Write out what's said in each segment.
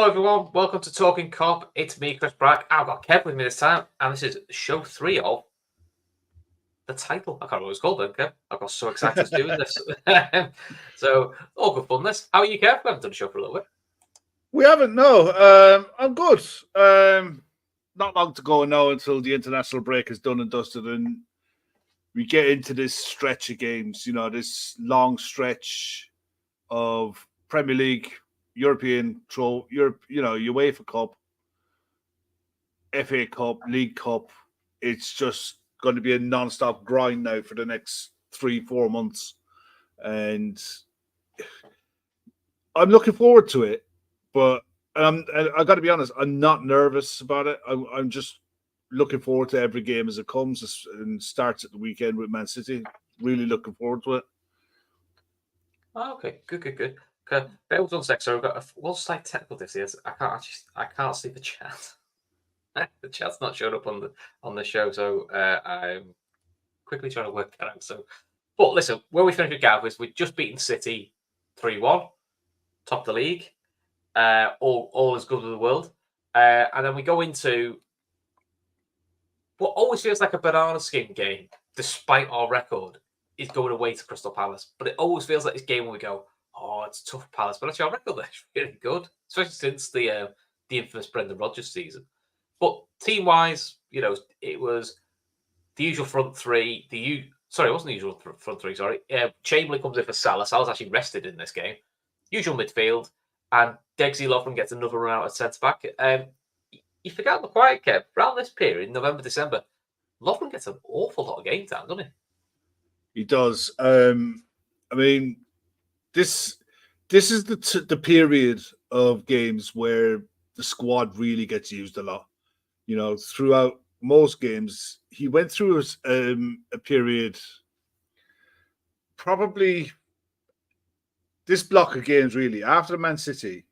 Hello, everyone. Welcome to Talkin Kop. It's me, Chris Bragg. I've got Kev with me this time, and this is show 3 of the title. I can't remember what it's called then, Kev. I got so excited to doing this. So, all good fun, this. How are you, Kev? We haven't done a show for a little bit. We haven't, no. I'm good. Not long to go now until the international break is done and dusted, and we get into this stretch of games, this long stretch of Premier League, European UEFA Cup, FA Cup, League Cup. It's just going to be a non-stop grind now for the next 3-4 months. And I'm looking forward to it, but I got to be honest, I'm not nervous about it. I'm just looking forward to every game as it comes and starts at the weekend with Man City. Really looking forward to it. Oh, okay, good. Okay, bear with 1 sec. So we've got one slight technical difficulty. I can't see the chat. The chat's not showing up on the show, so I'm quickly trying to work that out. So, but listen, where we finished with Gav is we've just beaten City 3-1, top of the league. All is good in the world, and then we go into what always feels like a banana skin game, despite our record, is going away to Crystal Palace. But it always feels like this game when we go, oh, it's tough Palace, but actually our record is really good, especially since the infamous Brendan Rodgers season. But team-wise, it was the usual front three. It wasn't the usual front three, sorry. Chamberlain comes in for Salah. Salah's actually rested in this game. Usual midfield. And Degsy Lovren gets another run out at centre-back. You forget the quiet, Kev. Around this period, November, December, Lovren gets an awful lot of game time, doesn't he? He does. This is the period of games where the squad really gets used a lot. Throughout most games, he went through a period, probably this block of games really, after Man City,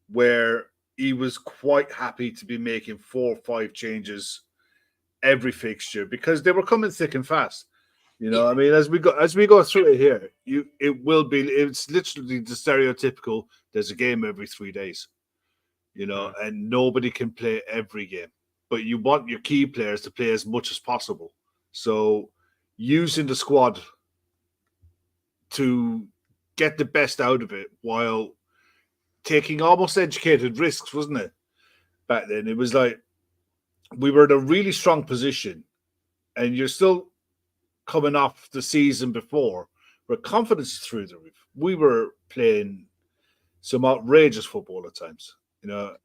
where he was quite happy to be making 4 or 5 changes every fixture because they were coming thick and fast. As we go through it here, it's literally the stereotypical, there's a game every 3 days, and nobody can play every game. But you want your key players to play as much as possible. So using the squad to get the best out of it while taking almost educated risks, wasn't it? Back then, it was like we were in a really strong position, and you're still coming off the season before where confidence is through the roof. We were playing some outrageous football at times,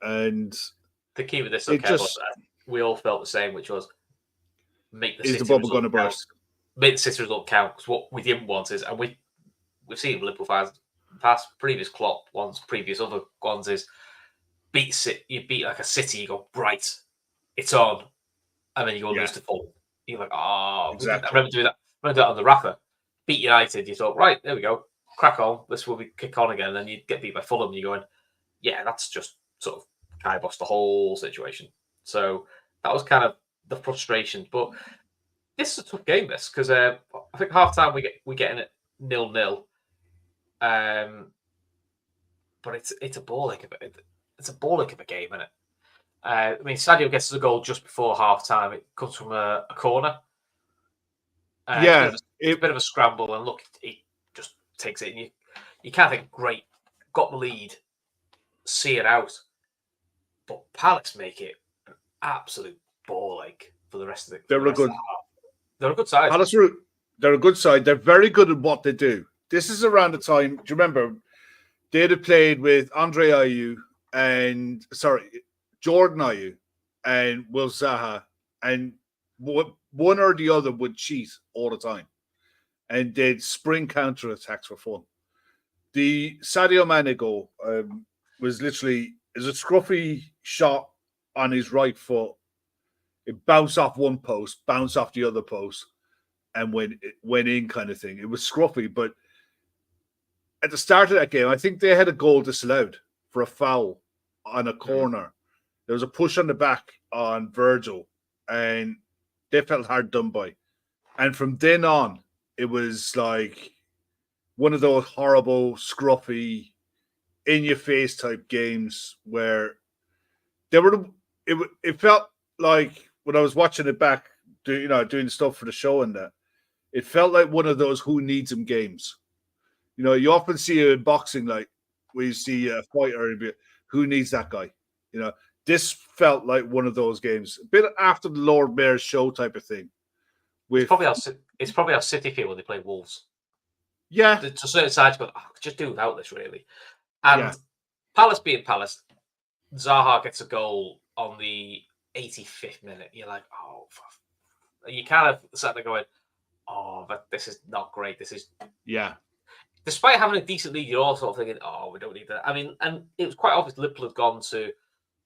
and the key with this, okay, we all felt the same, which was make the City bubble going to burst? Make the City result count, because what we didn't want is, and we've seen Liverpool fans past previous Klopp ones, previous other ones, is you beat like a City, you go, right, it's on, and then you go lose to Fulham. You're like, oh, exactly. I remember doing that on the Rafa. Beat United, you thought, right, there we go, crack on, this will be kick on again, and then you get beat by Fulham, and you're going, yeah, that's just sort of kibosh the whole situation. So that was kind of the frustration. But this is a tough game, because I think half time we get in at 0-0. But it's a ball ache of it. It's a ball ache of a game, isn't it? Sadio gets a goal just before half time. It comes from a corner. It's a bit of a scramble, and look, he just takes it, and you can't think, great, got the lead, see it out. But Palace make it an absolute ball ache for the rest of the. They're a good side. Palace, they're a good side. They're very good at what they do. This is around the time. Do you remember they'd have played with Jordan Ayew and Will Zaha, and one or the other would cheat all the time, and they'd spring counter attacks for fun. The Sadio Mane goal was literally a scruffy shot on his right foot. It bounced off one post, bounced off the other post, and went in, kind of thing. It was scruffy, but at the start of that game, I think they had a goal disallowed for a foul on a corner. There was a push on the back on Virgil, and they felt hard done by. And from then on, it was like one of those horrible, scruffy, in-your-face type games where they were. It felt like when I was watching it back, doing stuff for the show and that, it felt like one of those who needs them games. You often see it in boxing, like where you see a fighter and be, who needs that guy. This felt like one of those games, a bit after the Lord Mayor's show type of thing. It's probably how City feel when they play Wolves. Yeah, To a certain side, you go, I could just do without this, really. And yeah. Palace being Palace, Zaha gets a goal on the 85th minute. You're like, oh, you kind of sat there going, oh, but this is not great. This is, yeah. Despite having a decent lead, you're also thinking, oh, we don't need that. I mean, and it was quite obvious Liverpool had gone to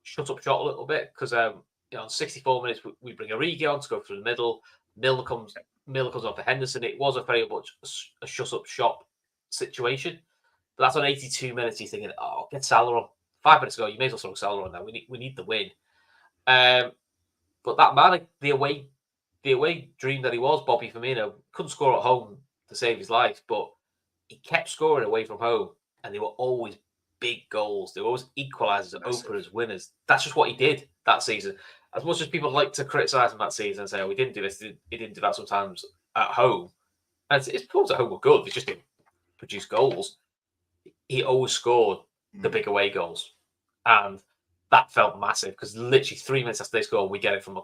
shut up shot a little bit because, in 64 minutes, we bring Origi on to go through the middle. Milner comes on for Henderson. It was a very much a shut up shop situation. But that's on 82 minutes. You're thinking, oh, get Salah on. 5 minutes ago, you may as well throw Salah on now. We need the win. But that man, the away dream that he was, Bobby Firmino, couldn't score at home to save his life, but he kept scoring away from home, and they were always big goals. They were always equalisers, openers, winners. That's just what he did that season. As much as people like to criticise him that season and say, oh, he didn't do this, he didn't do that sometimes at home. And his performances at home were good. They just didn't produce goals. He always scored the big away goals. And that felt massive because literally 3 minutes after they score, we get it from a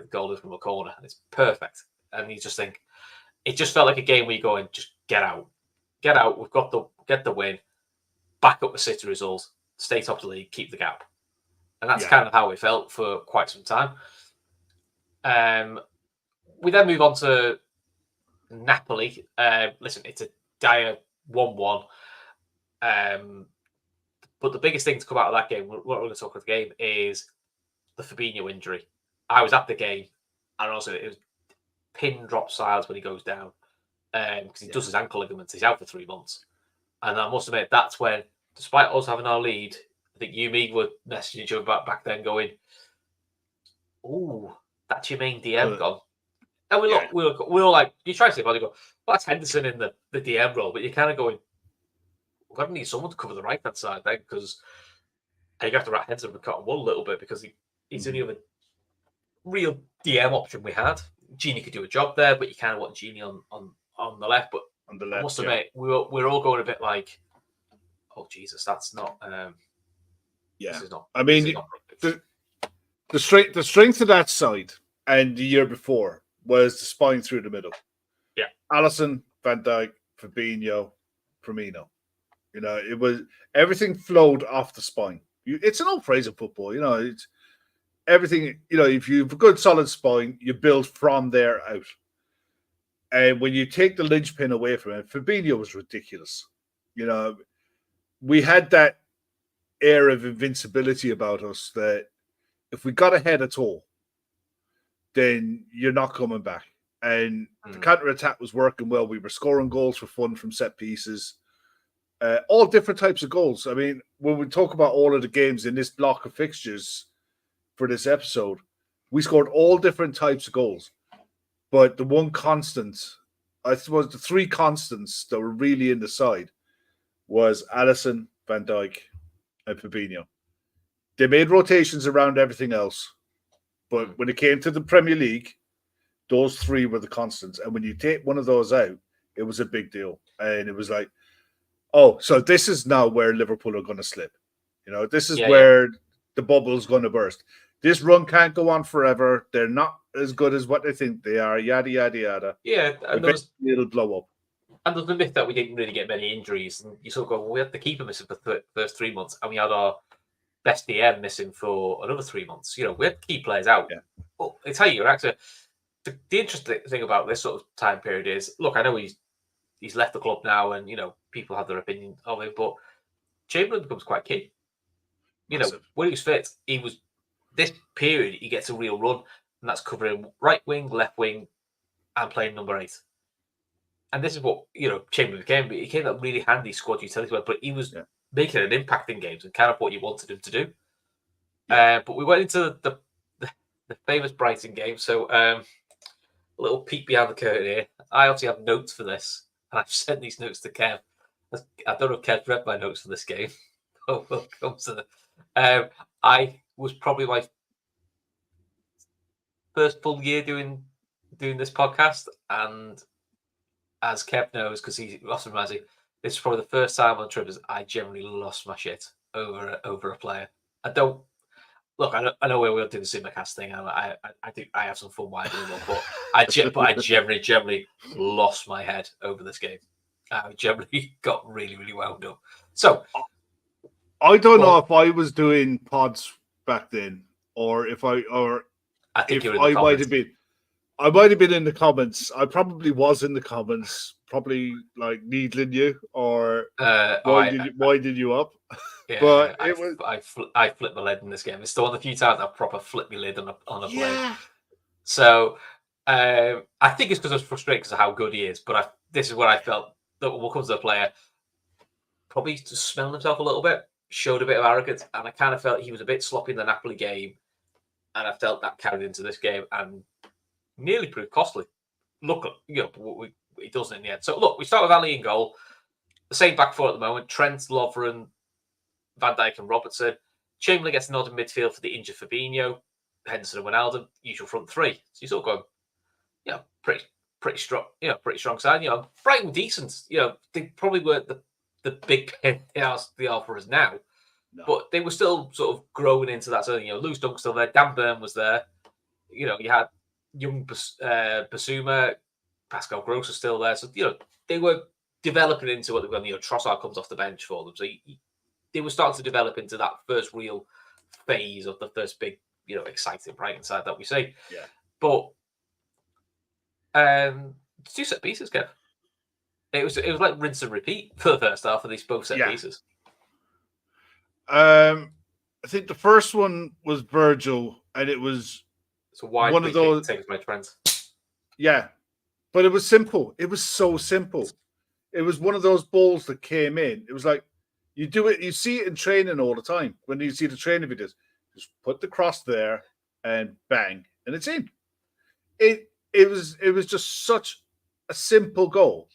goal from a corner, and it's perfect. And you just think it just felt like a game where you go and just get out. We've got get the win, back up the City result, stay top of the league, keep the gap, and that's kind of how it felt for quite some time. We then move on to Napoli. Listen, it's a dire 1-1. But the biggest thing to come out of that game, what we're going to talk about the game, is the Fabinho injury. I was at the game, and also it was pin drop silence when he goes down because he does his ankle ligaments. He's out for 3 months. And I must admit, that's when, despite us having our lead, I think you and me were messaging each other back then going, ooh, that's your main DM gone. And we were like, you try to say, but you go, well, that's Henderson in the DM role, but you're kind of going, we're going to need someone to cover the right-hand side then, because you have to wrap Henderson with cotton wool a little bit because he's the only other real DM option we had. Genie could do a job there, but you kind of want Genie on the left. But on the left, I must admit, we're all going a bit like, oh Jesus, that's not. This is not. I mean, the strength of that side and the year before was the spine through the middle. Yeah, Alisson, Van Dijk, Fabinho, Firmino. It was everything flowed off the spine. It's an old phrase of football. It's everything. If you have a good solid spine, you build from there out. And when you take the linchpin away from it, Fabinho was ridiculous. We had that air of invincibility about us that if we got ahead at all, then you're not coming back. And the counter-attack was working well. We were scoring goals for fun from set pieces. All different types of goals. I mean, when we talk about all of the games in this block of fixtures for this episode, we scored all different types of goals. But the one constant, I suppose the three constants that were really in the side was Alisson, Van Dijk, and Fabinho. They made rotations around everything else. But when it came to the Premier League, those three were the constants. And when you take one of those out, it was a big deal. And it was like, oh, so this is now where Liverpool are going to slip. This is where the bubble is going to burst. This run can't go on forever. They're not as good as what they think they are. Yada, yada, yada. Yeah. And it'll blow up. And there's the myth that we didn't really get many injuries. And you sort of go, well, we had the keeper missing for the first 3 months, and we had our best DM missing for another 3 months. We had key players out. Yeah. Well, I tell you, actually, the interesting thing about this sort of time period is, look, I know he's left the club now, and people have their opinion of him, but Chamberlain becomes quite key. When he was fit, this period he gets a real run, and that's covering right wing, left wing, and playing number 8. And this is what Chamberlain became. But he became that really handy squad utility player, but he was making an impact in games and kind of what you wanted him to do. But we went into the famous Brighton game, so a little peek behind the curtain here. I obviously have notes for this, and I've sent these notes to Kev. I don't know if Kev read my notes for this game. We'll come to the. I was probably my first full year doing this podcast, and as Kev knows, because he lost him, this is probably the first time on Trippers I generally lost my shit over a player. I don't look. I know we're doing the Simacast thing. I have some fun winding him up, but I generally lost my head over this game. I generally got really wound up. So I don't know if I was doing pods back then, or if I think if you were in the I might comments. have been. I might have been in the comments. I probably was in the comments, probably like needling you, or why did you up? Yeah, But I flipped my lid in this game. It's the one of the few times I proper flipped my lid on a play. Yeah. So I think it's because I was frustrated because of how good he is. But this is where I felt that when it comes to the player, probably just smelling himself a little bit, showed a bit of arrogance, and I kind of felt he was a bit sloppy in the Napoli game, and I felt that carried into this game and nearly proved costly. Look, it doesn't in the end. So look, we start with Ali in goal. The same back four at the moment: Trent, Lovren, Van Dijk, and Robertson. Chamberlain gets the nod in midfield for the injured Fabinho, Henderson and Wijnaldum. Usual front three. So you sort of go, pretty strong. Pretty strong side. Brighton were decent. They probably weren't the big pain they are for us now, but they were still sort of growing into that. So Lewis Dunk still there. Dan Burn was there. You had young Basuma, Pascal Gross was still there. So, they were developing into what they've got. Trossard comes off the bench for them. So they were starting to develop into that first real phase of the first big, exciting Brighton side that we see. Yeah. But two set pieces, Kev. It was like rinse and repeat for the first half of these both set pieces. I think the first one was Virgil, and it was one of those takes my friends. Yeah, but it was simple. It was so simple. It was one of those balls that came in. It was like you do it. You see it in training all the time. When you see the training videos, just put the cross there and bang, and it's in. It was just such a simple goal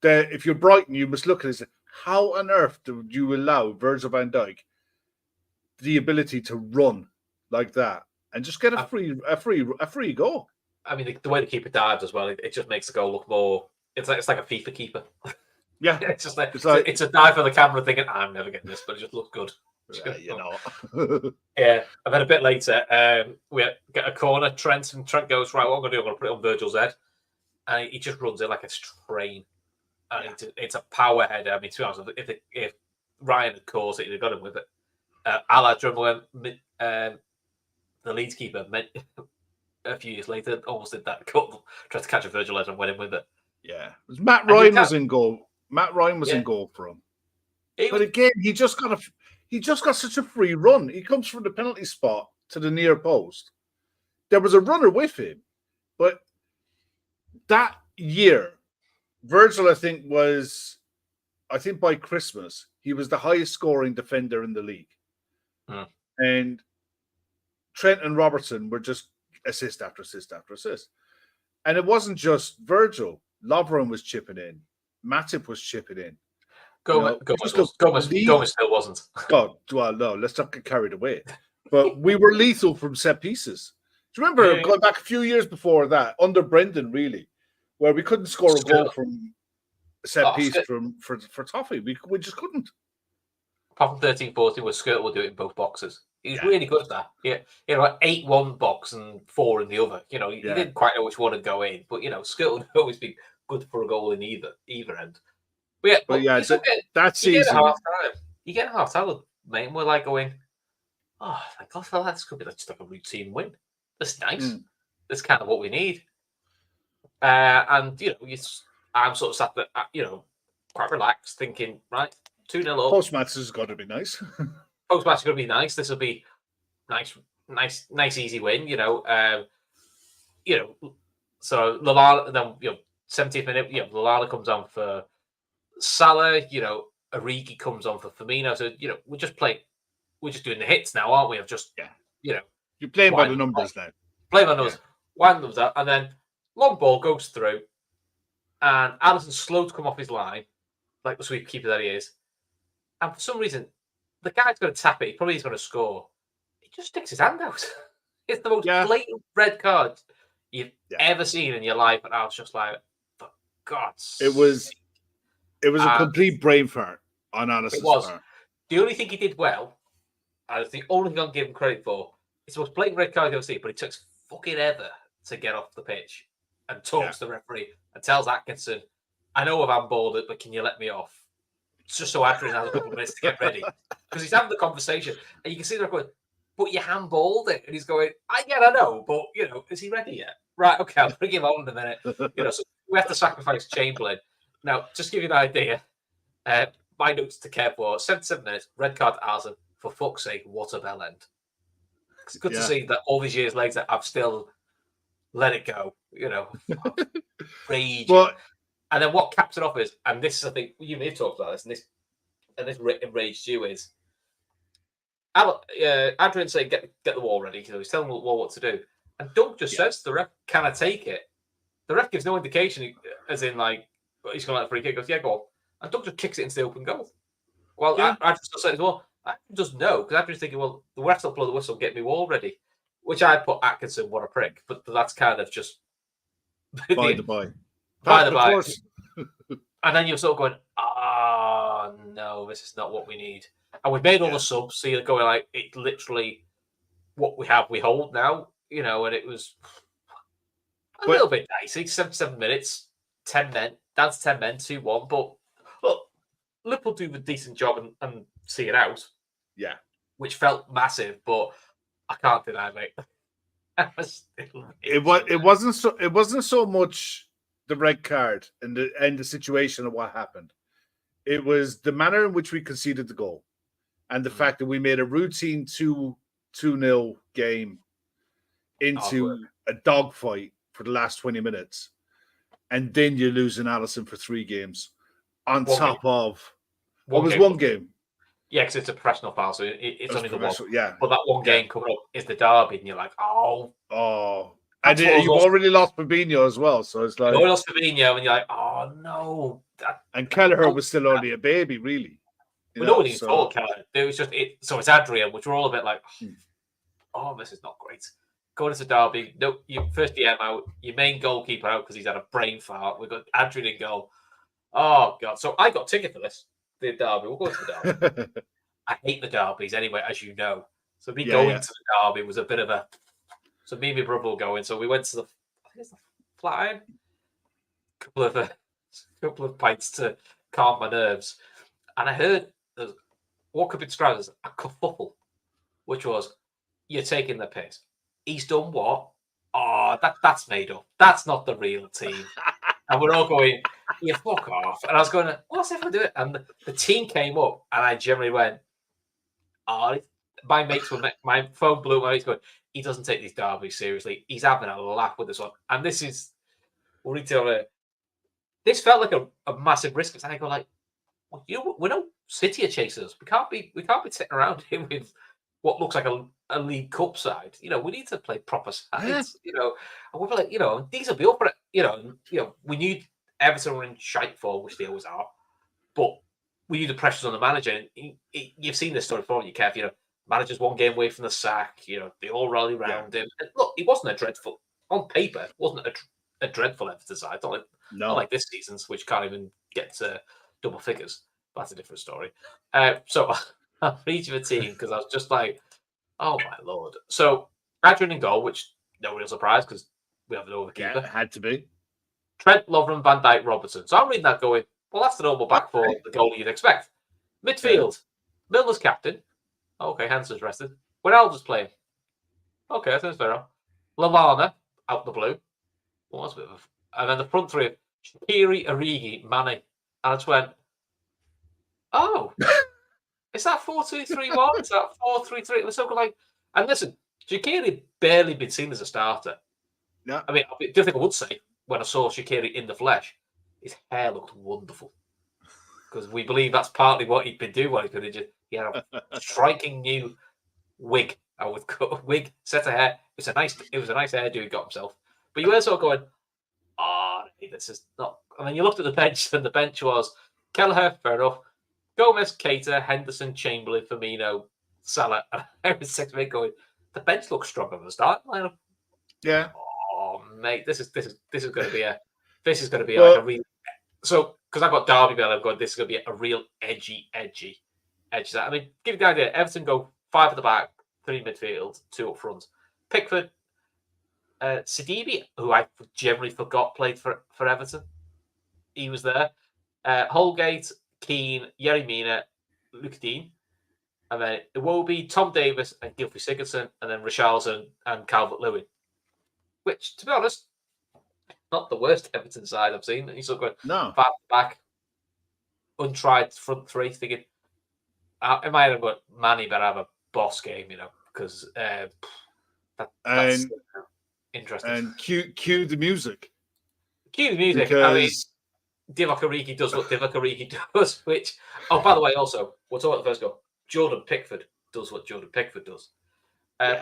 that if you're Brighton, you must look at it and say, how on earth do you allow Virgil van Dijk the ability to run like that and just get a free goal? I mean, the way the keeper dives as well, it just makes the goal look more. It's like a FIFA keeper. Yeah, it's just like it's a dive for the camera, thinking I'm never getting this, but it just looks good. Yeah, and then a bit later, we get a corner. Trent goes, right, what I'm going to do, I'm going to put it on Virgil's head, and he just runs it like a train. And it's a power header. I mean, to be honest, if Ryan had caught it, he'd have got him with it. Ala dribbling, the Leeds keeper a few years later almost did that. Tried to catch a Virgil head and went in with it. Yeah, Matt Ryan was in goal. Matt Ryan was in goal for him. But again, he just got such a free run. He comes from the penalty spot to the near post. There was a runner with him, but that year, Virgil, I think by Christmas, he was the highest scoring defender in the league. And Trent and Robertson were just assist after assist after assist. And it wasn't just Virgil. Lovren was chipping in. Matip was chipping in. Gomez still wasn't. God, well, no, let's not get carried away. But we were lethal from set pieces. Do you remember going back a few years before that, under Brendan, really, where we couldn't score a goal from a set piece for Toffee? We just couldn't. Apart from 13-14, where Skirtle would do it in both boxes. He was really good at that. Yeah, like 8 one box and 4 in the other. He didn't quite know which one would go in, but Skirtle would always be good for a goal in either end. That season, you get half time, mate, and we're like going, oh, thank God for that. This could be just like a routine win. That's nice. That's kind of what we need. And I'm sort of sat there, quite relaxed, thinking, right, 2-0 up. Post-match has got to be nice. Post-match is going to be nice. This will be nice, easy win. So Lallana, then 70th minute, Lallana comes on for Salah. Origi comes on for Firmino. So we're just doing the hits now, aren't we? Of just you're playing by the numbers now. Playing by the numbers. Wind them up, and then long ball goes through, and Alisson's slow to come off his line. like the sweep keeper that he is. And for some reason, the guy's going to tap it. He probably is going to score. He just sticks his hand out. It's the most Yeah. blatant red card you've Yeah. ever seen in your life. And I was just like, for God's It was sake. a complete brain fart on Alice's It was. part. The only thing he did well, and the only thing I'll give him credit for, it's the most blatant red card you'll see, but he took fucking ever to get off the pitch and talks to the referee and tells Atkinson, I know I've handballed it, but can you let me off? It's just so Adrian has a couple of minutes to get ready. Because he's having the conversation, and you can see they're going, but you handballed it. And he's going, I know, but, is he ready yet? Right, okay, I'll bring him on in a minute. So we have to sacrifice Chamberlain. Now, just to give you an idea, my notes to Kev were 77 minutes, red card to Alisson. For fuck's sake, what a bell end. It's good to see that all these years later, I've still let it go, raging. Well, and then what caps it off is, and this is, I think, you may have talked about this, and this enraged you, is Adrian saying, get the wall ready. He's telling the wall what to do. And Doug just says to the ref, can I take it? The ref gives no indication, as in, like, he's going to let the free kick. He goes, yeah, go on. And Doug just kicks it into the open goal. Well, Adrian still says, well, Adrian doesn't know, because Adrian's thinking, well, the ref's will blow the whistle, get me wall ready. Which I put Atkinson, what a prick. But that's kind of just... by the by. By the by. And then you're sort of going, no, this is not what we need. And we've made all the subs, so you're going like, it's literally what we have, we hold now, and it was a little bit dicey. 77 minutes, 10 men, that's 10 men, 2-1. But look, Liverpool do a decent job and see it out. Yeah. Which felt massive, but I can't deny, mate. It wasn't so much the red card and the situation of what happened. It was the manner in which we conceded the goal, and the fact that we made a routine 2-0 game into a dogfight for the last 20 minutes, and then you lose an Alisson for 3 games on top of what was one game. Yeah, because it's a professional foul, so it's only the one. Yeah, but that one game coming up is the derby, and you're like, oh. And you've already lost Fabinho as well, so it's like... You lost Fabinho, and you're like, oh, no. And Kelleher was still only a baby, really. No one even thought Kelleher. It was just... So it's Adrian, which we're all a bit like, this is not great. Going into derby, no, you first DM out, your main goalkeeper out because he's had a brain fart. We've got Adrian in goal. Oh, God. So I got a ticket for this, the derby. We'll go to the derby. I hate the derbies anyway, as you know. So me going to the derby was a bit of a... So me and my brother were going. So we went to the Flatiron. Couple of pints to calm my nerves. And I heard what could be described as a kerfuffle, which was, you're taking the piss. He's done what? Oh, that's made up. That's not the real team. And we're all going, you fuck off. And I was going, what's everyone doing? And the team came up, and I generally went, my mates were, my phone blew. My mates going, he doesn't take these derbies seriously. He's having a laugh with this one. And this is, this felt like a massive risk. And I go like, we're no City chasers. We can't be sitting around here with what looks like a League Cup side. We need to play proper sides. And we're like, these will be up for it. We knew Everton were in shite form, which they always are, but we knew the pressures on the manager. And you've seen this story before, you Kev. Manager's one game away from the sack. They all rally around him. And look, he wasn't a dreadful on paper. Wasn't a dreadful Everton side. Not like this season's, which can't even get to double figures. But that's a different story. So I'll read you a team because I was just like, oh my lord. So Adrian in goal, which no real surprise because we have an overkeeper. Yeah, it had to be. Trent, Lovren, Van Dijk, Robertson. So I'm reading that going, well, that's the normal back four, the goal you'd expect. Midfield, Milner's captain. Okay, Hansen's rested. Wijnaldum's playing. Okay, that sounds fair enough. Lallana, out the blue. Well, that's a bit of and then the front three, Shaqiri, Origi, Mane. And I just went, oh, is that 4-2-3-1? Is that 4-3-3? It was so like, and listen, Shaqiri barely been seen as a starter. Yeah. I mean, I do think I would say when I saw Shaqiri in the flesh, his hair looked wonderful. Because we believe that's partly what he'd been doing while he's been injured. He had a striking new wig, wig, set of hair. It was a nice hairdo he got himself. But you were sort of going, this is not. And then you looked at the bench, and the bench was Kelleher, fair enough. Gomez, Keita, Henderson, Chamberlain, Firmino, Salah, and every 6 minute going. The bench looks stronger than the start lineup. Yeah. Oh mate, this is going to be like a Well, real. So because I've got Derby Bell, I've got this is going to be a real edgy. I mean, give you the idea. Everton go 5 at the back, 3 midfield, 2 up front. Pickford, Sidibe, who I generally forgot played for Everton. He was there. Holgate, Keane, Yerry Mina, Luke Dean. And then Iwobi, Tom Davis, and Gylfi Sigurdsson, and then Richarlison and Calvert-Lewin. Which, to be honest, not the worst Everton side I've seen. He's sort of going 5 back, untried front 3, thinking, in my head, I've got Manny better have a boss game, because that's interesting. And cue the music. Cue the music. Because... I mean, Divock Origi does what Divock Origi does, which, by the way, also, we'll talk about the first goal. Jordan Pickford does what Jordan Pickford does.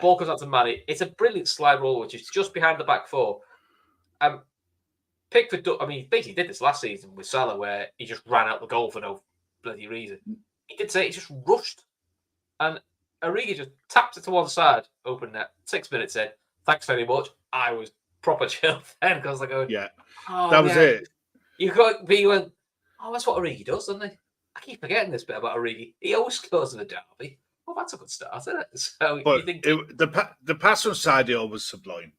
Ball comes out to Manny. It's a brilliant slide roll, which is just behind the back 4. Pickford, he basically did this last season with Salah, where he just ran out the goal for no bloody reason. He did say he just rushed. And Origi just tapped it to one side, open net, 6 minutes in. Thanks very much. I was proper chilled then, because I go, that was it. You went, oh, that's what Origi does, doesn't he? I keep forgetting this bit about Origi. He always scores in the derby. Well, that's a good start, isn't it? So but you think the pass from Sadio was sublime.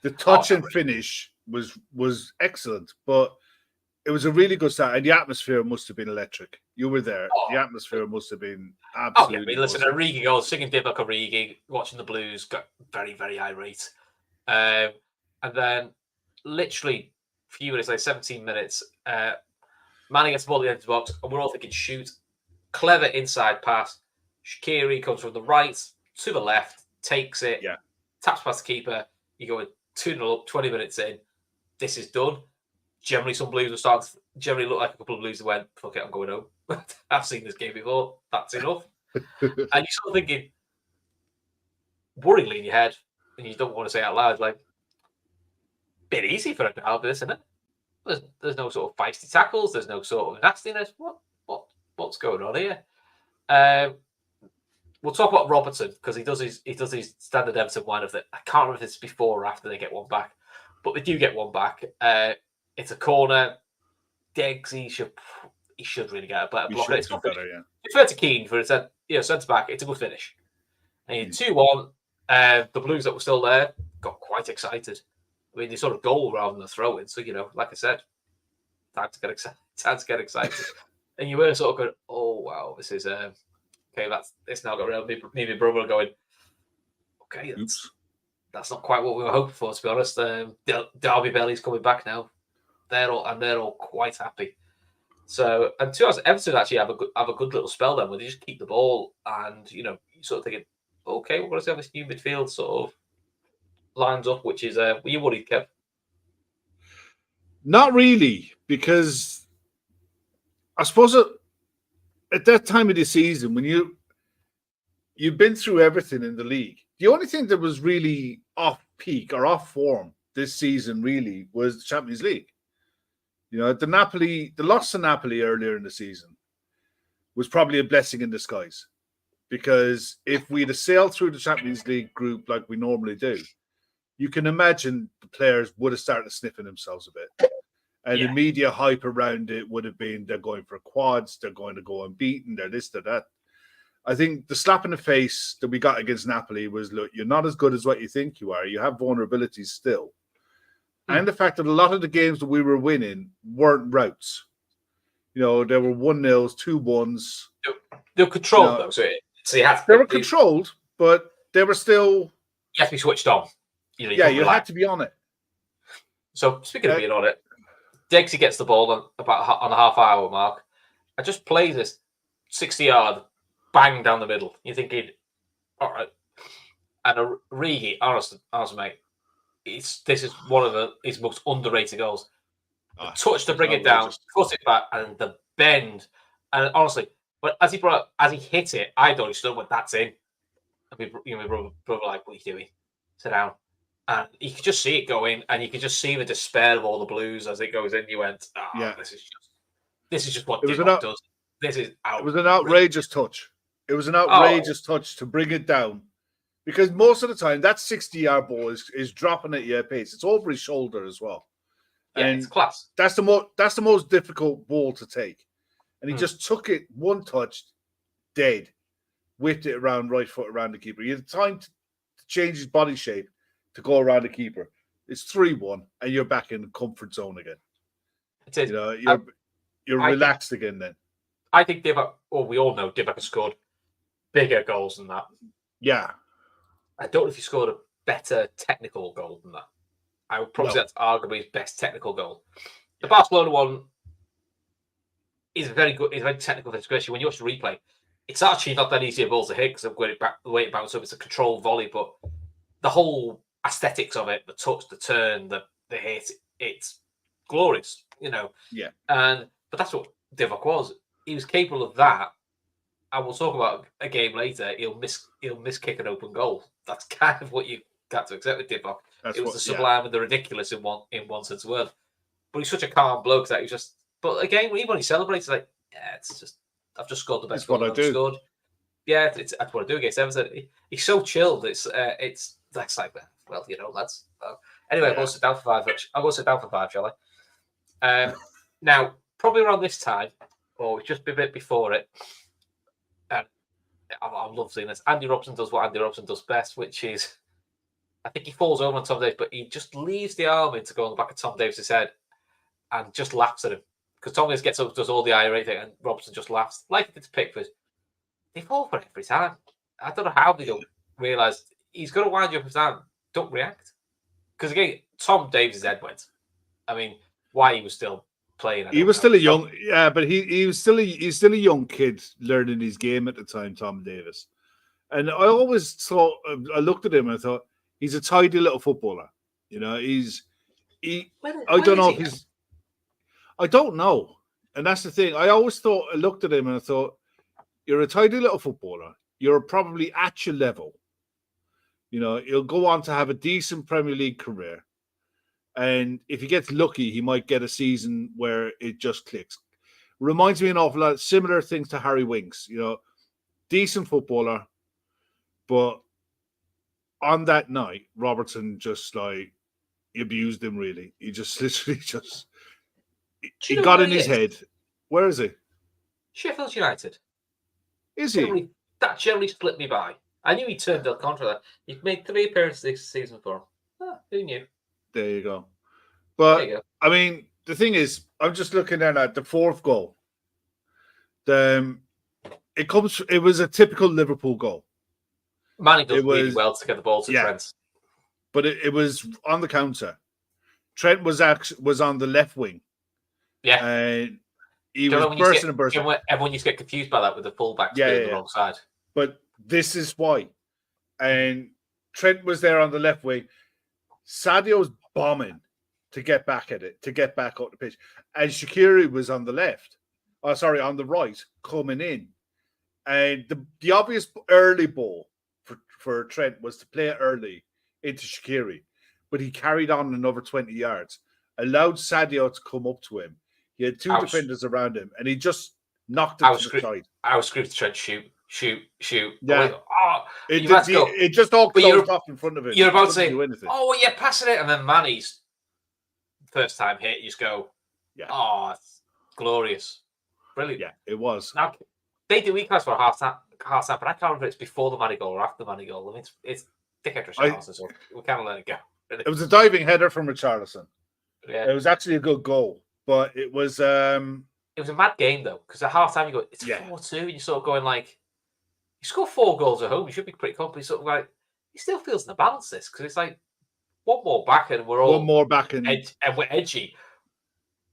The touch and finish was excellent, but it was a really good start, and the atmosphere must have been electric. You were there. The atmosphere must have been absolutely. Listen, Origi goes singing Divock Origi, watching the Blues, got very, very irate, and then literally a few minutes, like 17 minutes, Manny gets the ball at the end of the box, and we're all thinking, shoot, clever inside pass. Shaqiri comes from the right to the left, takes it, taps past the keeper. You go 2-0 up, 20 minutes in. This is done. Generally, some Blues will start to generally look like a couple of Blues that went, fuck it, I'm going home. I've seen this game before. That's enough. And you're sort of thinking, worryingly in your head, and you don't want to say out loud, like, bit easy for a derby, isn't it? There's no sort of feisty tackles. There's no sort of nastiness. What's going on here? We'll talk about Robertson, because he does his standard Everton one of it. I can't remember if it's before or after they get one back, but they do get one back. It's a corner. Diggs, he should really get a better block. It's better, yeah. Refer to Keane for a centre back. It's a good finish. And 2-1. The Blues that were still there got quite excited. I mean, they sort of goal rather than a throw in. So like I said, time to get excited. And you were sort of going, oh wow, this is okay. It's now got around me and my brother going, okay, that's not quite what we were hoping for, to be honest. Derby Belly's coming back now. They're all quite happy. So, and to be honest, Everton actually have a good little spell then, where they just keep the ball, and you sort of thinking, okay, we're going to see how this new midfield sort of lines up. Which is, were you worried, Kev? Not really, because I suppose at that time of the season, when you've been through everything in the league, the only thing that was really off peak or off form this season really was the Champions League. The loss to Napoli earlier in the season was probably a blessing in disguise, because if we'd have sailed through the Champions League group like we normally do, you can imagine the players would have started sniffing themselves a bit. And the media hype around it would have been, they're going for quads, they're going to go unbeaten, they're this, they're that. I think the slap in the face that we got against Napoli was, look, you're not as good as what you think you are. You have vulnerabilities still. And the fact that a lot of the games that we were winning weren't routes. There were 1-0s, 2-1s. They were controlled, though. So you had to they were controlled, but they were still... You have to be switched on. You had to be on it. So, speaking of being on it, Dexy gets the ball on the half-hour mark. I just play this 60-yard bang down the middle. You're thinking, all right. And Origi, honest mate, this is one of his most underrated goals. The touch to bring it down, cut it back, and the bend. And honestly, but as he hit it, I thought he stood with that's in. And my brother like, what are you doing? Sit down. And you could just see it go in, and you could just see the despair of all the Blues as it goes in. You went, this is just This is just what It was Divock does. This is It was an outrageous touch. It was an outrageous touch to bring it down. Because most of the time, that 60-yard ball is dropping at your pace. It's over his shoulder as well. Yeah, and it's class. That's the most difficult ball to take. And he just took it one touch, dead, whipped it around right foot around the keeper. He had time to change his body shape to go around the keeper. It's 3-1, and you're back in the comfort zone again. It is. You know, you're relaxed again then. I think Divock, well, we all know Divock has scored bigger goals than that. Yeah. I don't know if he scored a better technical goal than that. I would probably say that's arguably his best technical goal. The Barcelona one is very good. It's very technical, especially when you watch the replay. It's actually not that easy a ball to hit because of the way it bounces up. It's a controlled volley, but the whole aesthetics of it, the touch, the turn, the hit, it's glorious, you know. Yeah. But that's what Divock was. He was capable of that. And we'll talk about a game later. He'll miss kick an open goal. That's kind of what you got to accept with Divock. It was the sublime and the ridiculous in one sense of the word. But he's such a calm bloke that he just. But again, even when he celebrates, like, yeah, it's just I've just scored the best goal I've scored. Yeah, that's what I do against Everton. He's so chilled. It's that's like, well, you know, lads. Anyway, I'll go sit down for 5. I'll go sit down for 5, shall I? Now, probably around this time, or just a bit before it. I love seeing this. Andy Robson does what Andy Robson does best, which is, I think he falls over on Tom Davis, but he just leaves the arm in to go on the back of Tom Davis' head and just laughs at him. Because Tom Davis gets up, does all the irate thing, and Robson just laughs. Like it's Pickford. They fall for it every time. I don't know how they don't realise he's going to wind you up his hand. Don't react. Because again, Tom Davis' head went. I mean, why he was still playing. He was still a young, but he's still a young kid learning his game at the time, Tom Davis. And I always thought, I looked at him and I thought, he's a tidy little footballer. You know, I don't know. And that's the thing. I looked at him and I thought, you're a tidy little footballer. You're probably at your level. You know, he'll go on to have a decent Premier League career. And if he gets lucky, he might get a season where it just clicks. Reminds me an awful lot of similar things to Harry Winks. You know, decent footballer, but on that night, Robertson just like abused him. Really, he just literally he got in his head. Where is he? Sheffield United. Is he? That generally split me by. I knew he turned Del Contra. He made 3 appearances this season for him. Who knew? There you go. But I mean, the thing is, I'm just looking at the 4th goal. It was a typical Liverpool goal. Manning does really well to get the ball to Trent. But it was on the counter. Trent was on the left wing. Yeah. And he was bursting and bursting. Everyone used to get confused by that with the fullbacks being on the wrong side. But this is why. And Trent was there on the left wing. Sadio's bombing to get back at it, to get back up the pitch. And Shaqiri was on the left. On the right, coming in. And the obvious early ball for Trent was to play it early into Shaqiri. But he carried on another 20 yards, allowed Sadio to come up to him. He had 2 defenders around him, and he just knocked it to the side. I was screaming to Trent, shoot. Yeah. It just all closed off in front of him. You're about to say, passing it. And then Manny's first time hit, you just go, it's glorious. Brilliant. Yeah, it was. Now, they do equalize for a half time, but I can't remember if it's before the Manny goal or after the Manny goal. I mean, it's dickhead Richarlison, so we can't let it go. It was a diving header from Richarlison. Yeah. It was actually a good goal, but it was... It was a mad game, though, because at half time you go, it's 4-2, and you're sort of going like, you score 4 goals at home, you should be pretty confident. Sort of like, he still feels in the balance this, because it's like, one more back and we're all... One more back and we're edgy.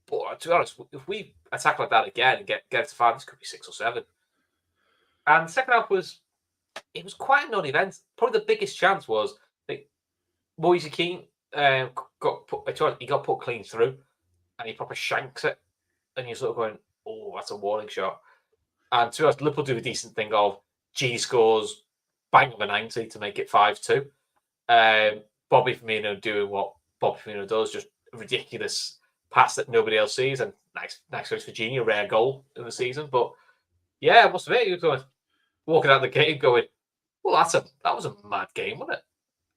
But to be honest, if we attack like that again and get it to 5, this could be 6 or 7. And the second half was quite a non-event. Probably the biggest chance was that Moise Keane got put clean through, and he proper shanks it. And you're sort of going, oh, that's a warning shot. And to be honest, Liverpool do a decent thing of G scores, bang of a 90 to make it 5-2. Bobby Firmino doing what Bobby Firmino does, just ridiculous pass that nobody else sees, and nice West Virginia, rare goal in the season. But yeah, I must admit, he was going walking out the game, going, "Well, that was a mad game, wasn't it?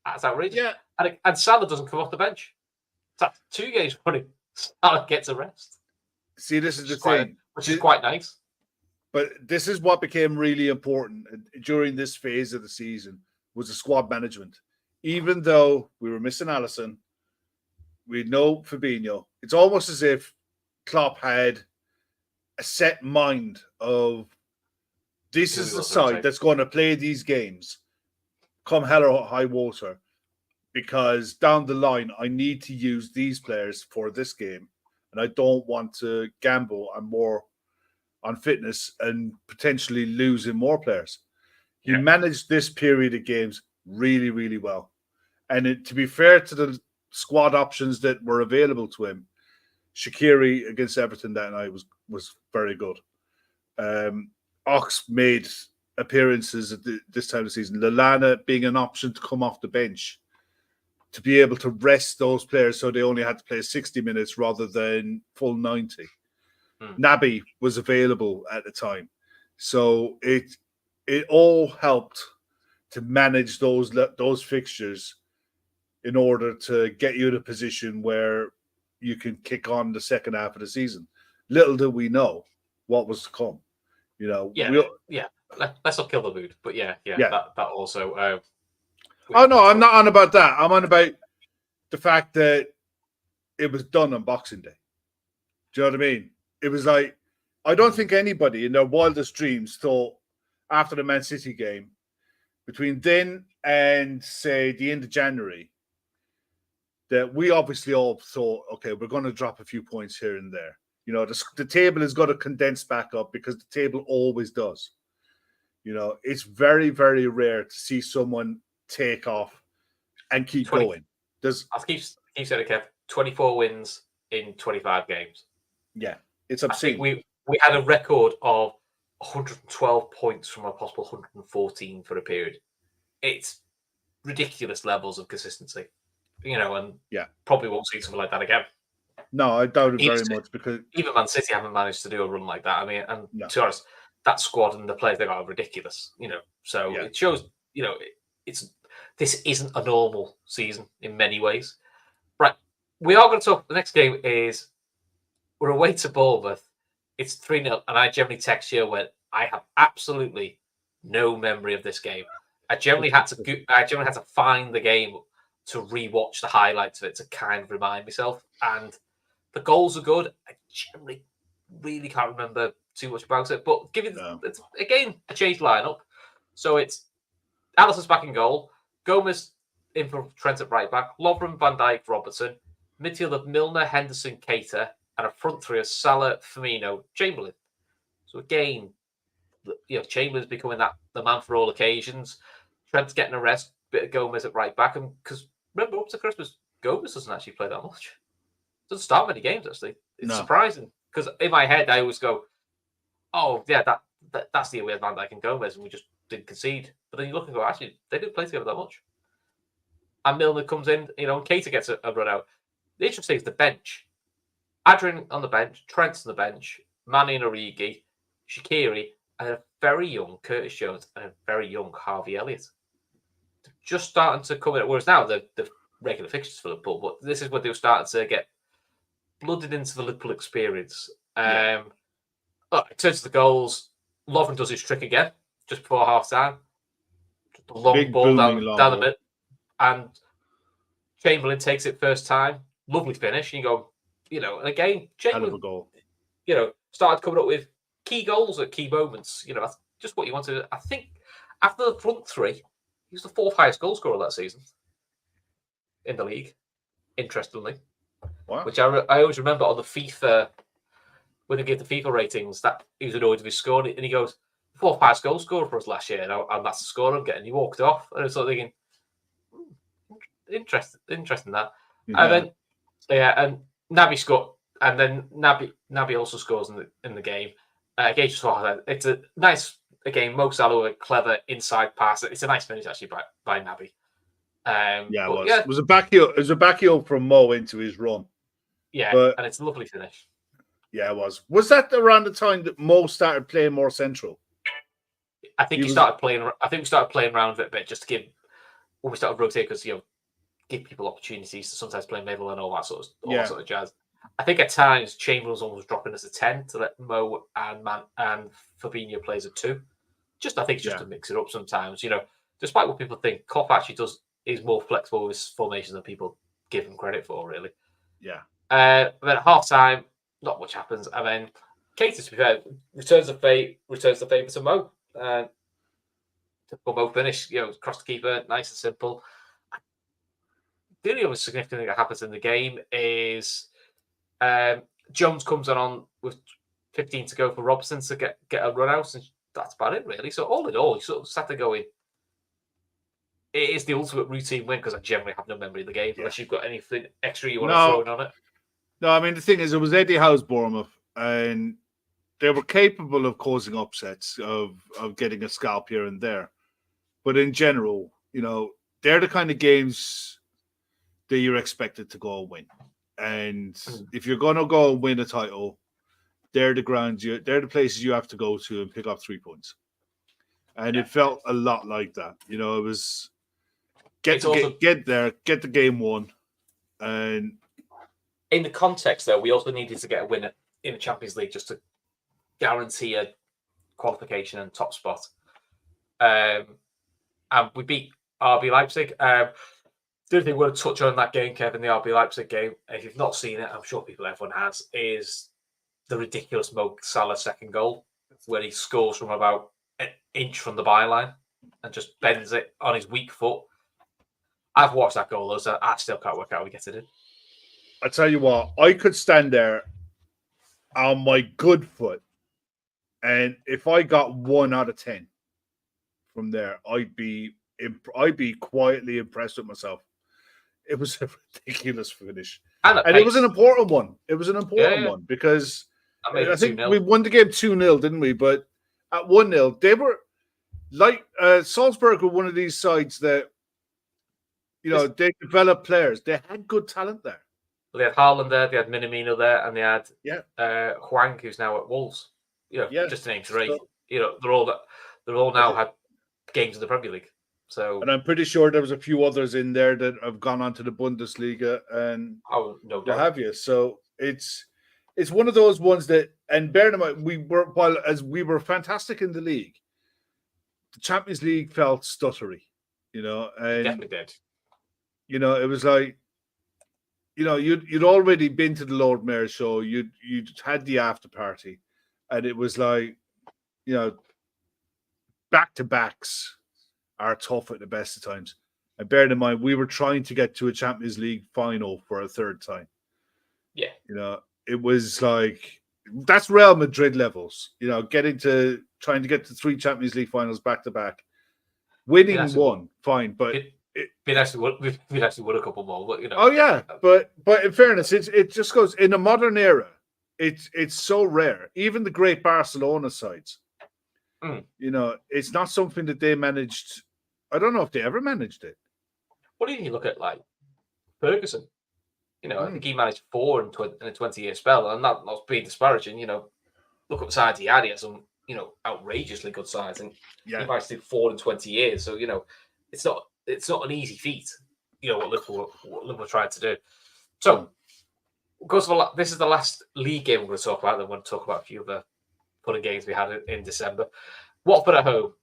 That's outrageous." Yeah. And Salah doesn't come off the bench. That's 2 games running. Salah gets a rest. See, this is the thing, which is quite nice. But this is what became really important during this phase of the season was the squad management. Even though we were missing Alisson, we had no Fabinho. It's almost as if Klopp had a set mind of this is the side that's going to play these games, come hell or high water, because down the line I need to use these players for this game, and I don't want to gamble on fitness and potentially losing more players. He managed this period of games really, really well. And to be fair to the squad options that were available to him, Shaqiri against Everton that night was very good. Ox made appearances at this time of the season. Lallana being an option to come off the bench to be able to rest those players so they only had to play 60 minutes rather than full 90. Naby was available at the time. So it all helped to manage those fixtures in order to get you in a position where you can kick on the second half of the season. Little did we know what was to come. Let's not kill the mood, but that also. Oh no, I'm not on about that. I'm on about the fact that it was done on Boxing Day. Do you know what I mean? It was like, I don't think anybody in their wildest dreams thought after the Man City game, between then and say the end of January, that we obviously all thought, okay, we're going to drop a few points here and there. The table has got to condense back up because the table always does. It's very, very rare to see someone take off and keep going. I'll keep saying it, Kev. 24 wins in 25 games. Yeah, it's obscene. I think we had a record of 112 points from a possible 114 for a period. It's ridiculous levels of consistency. And probably won't see something like that again. No, I doubt it very much because even Man City haven't managed to do a run like that. I mean, and to be honest, that squad and the players they got are ridiculous. So it shows. This isn't a normal season in many ways. Right, we are going to talk. The next game is we're away to Bournemouth. It's 3-0, and I generally text you when I have absolutely no memory of this game. I generally had to find the game to rewatch the highlights of it to kind of remind myself. And the goals are good. I generally really can't remember too much about it. But it's again a changed lineup. So it's Alisson's back in goal. Gomez in for Trent at right back. Lovren, Van Dijk, Robertson. Midfield of Milner, Henderson, Keita. And a front three of Salah, Firmino, Chamberlain. So again, Chamberlain's becoming the man for all occasions. Trent's getting a rest. Bit of Gomez at right back. And because remember, up to Christmas, Gomez doesn't actually play that much. Doesn't start many games, actually. It's surprising. Because in my head, I always go, oh, yeah, that's the year we had Van Dijk and Gomez, and we just didn't concede. But then you look and go, actually, they didn't play together that much. And Milner comes in, and Keita gets a run out. The interesting thing is the bench. Adrian on the bench, Trent's on the bench, Manny and Origi, Shaqiri, and a very young Curtis Jones and a very young Harvey Elliott. They're just starting to come in, whereas now the regular fixtures for Liverpool, but this is where they're starting to get blooded into the Liverpool experience. In terms of the goals, Lovren does his trick again, just before half-time. The long ball down the mid, and Chamberlain takes it first time. Lovely finish. And you go, and again, Chamberlain, goal. Started coming up with key goals at key moments. That's just what you wanted. I think after the front three, he was the fourth highest goal scorer that season in the league. Interestingly, wow. Which I always remember on the FIFA when they give the FIFA ratings that he was annoyed with his score, and he goes, "Fourth highest goal scorer for us last year," and that's the score I'm getting. He walked off, and I was sort of thinking, interesting that, and then and Naby scored, and then Naby also scores in the game. It's a nice Mo Salah, a clever inside pass. It's a nice finish actually by Naby. It was a back heel from Mo into his run. Yeah, But and it's a lovely finish. yeah, it was. Was that around the time that Mo started playing more central? I think He he was- started playing. I think we started playing around with it a bit just to give when we started rotating because give people opportunities to sometimes play middle and all that Yeah. sort of jazz. I think at times Chamberlain was almost dropping as a 10 to let Mo and Fabinho play as a 2. I think just to mix it up sometimes. Despite what people think, Klopp actually is more flexible with his formation than people give him credit for, really. Yeah. Then at half time, not much happens, and then Keita, to be fair, returns the favour to Mo. Typical Mo finish, across the keeper, nice and simple. The only other significant thing that happens in the game is Jones comes on with 15 to go for Robson to get a run out, and that's about it, really. So all in all, you sort of sat there going, it is the ultimate routine win because I generally have no memory of the game unless you've got anything extra you want to throw in on it. No, I mean, the thing is, it was Eddie Howe's Bournemouth, and they were capable of causing upsets, of getting a scalp here and there. But in general, they're the kind of games that you're expected to go and win. And if you're going to go and win a title, they're the they're the places you have to go to and pick up 3 points. And it felt a lot like that. It was get there, get the game won. And in the context, though, we also needed to get a winner in the Champions League just to guarantee a qualification and top spot. And we beat RB Leipzig. The other thing we want to touch on that game, Kevin, the RB Leipzig game, if you've not seen it, I'm sure everyone has, is the ridiculous Mo Salah second goal, where he scores from about an inch from the byline and just bends it on his weak foot. I've watched that goal, so I still can't work out how he gets it in. I tell you what, I could stand there on my good foot, and if I got 1 out of 10 from there, I'd be quietly impressed with myself. It was a ridiculous finish, and it was an important one. It was an important one because I think we won the game 2-0, didn't we? But at 1-0, they were like Salzburg were one of these sides that they developed players. They had good talent there. Well, they had Haaland there, they had Minamino there, and they had Hwang, who's now at Wolves. Just to name 3. So, they're all now had games in the Premier League. So, and I'm pretty sure there was a few others in there that have gone on to the Bundesliga and no what have you. So it's one of those ones that, and bear in mind, we were fantastic in the league, the Champions League felt stuttery, and definitely did. It was like, you'd already been to the Lord Mayor's show, you'd had the after party, and it was like, back-to-backs are tough at the best of times. And bear in mind, we were trying to get to a Champions League final for a 3rd time. Yeah. It was like, that's Real Madrid levels, trying to get to 3 Champions League finals back-to-back. Winning 1, fine, but we'd actually won a couple more, but Oh yeah, but in fairness, it just goes in a modern era. It's so rare. Even the great Barcelona sides, it's not something that they managed. I don't know if they ever managed it. What do you look at, like Ferguson? I think he managed 4 in a 20-year spell, and not being disparaging. Look at the sides he had. He had some, outrageously good sides, and he managed to do 4 in 20 years. So it's not an easy feat. What Liverpool tried to do. So, this is the last league game we're going to talk about. Then we're going to talk about a few of the fun games we had in December. Watford at home.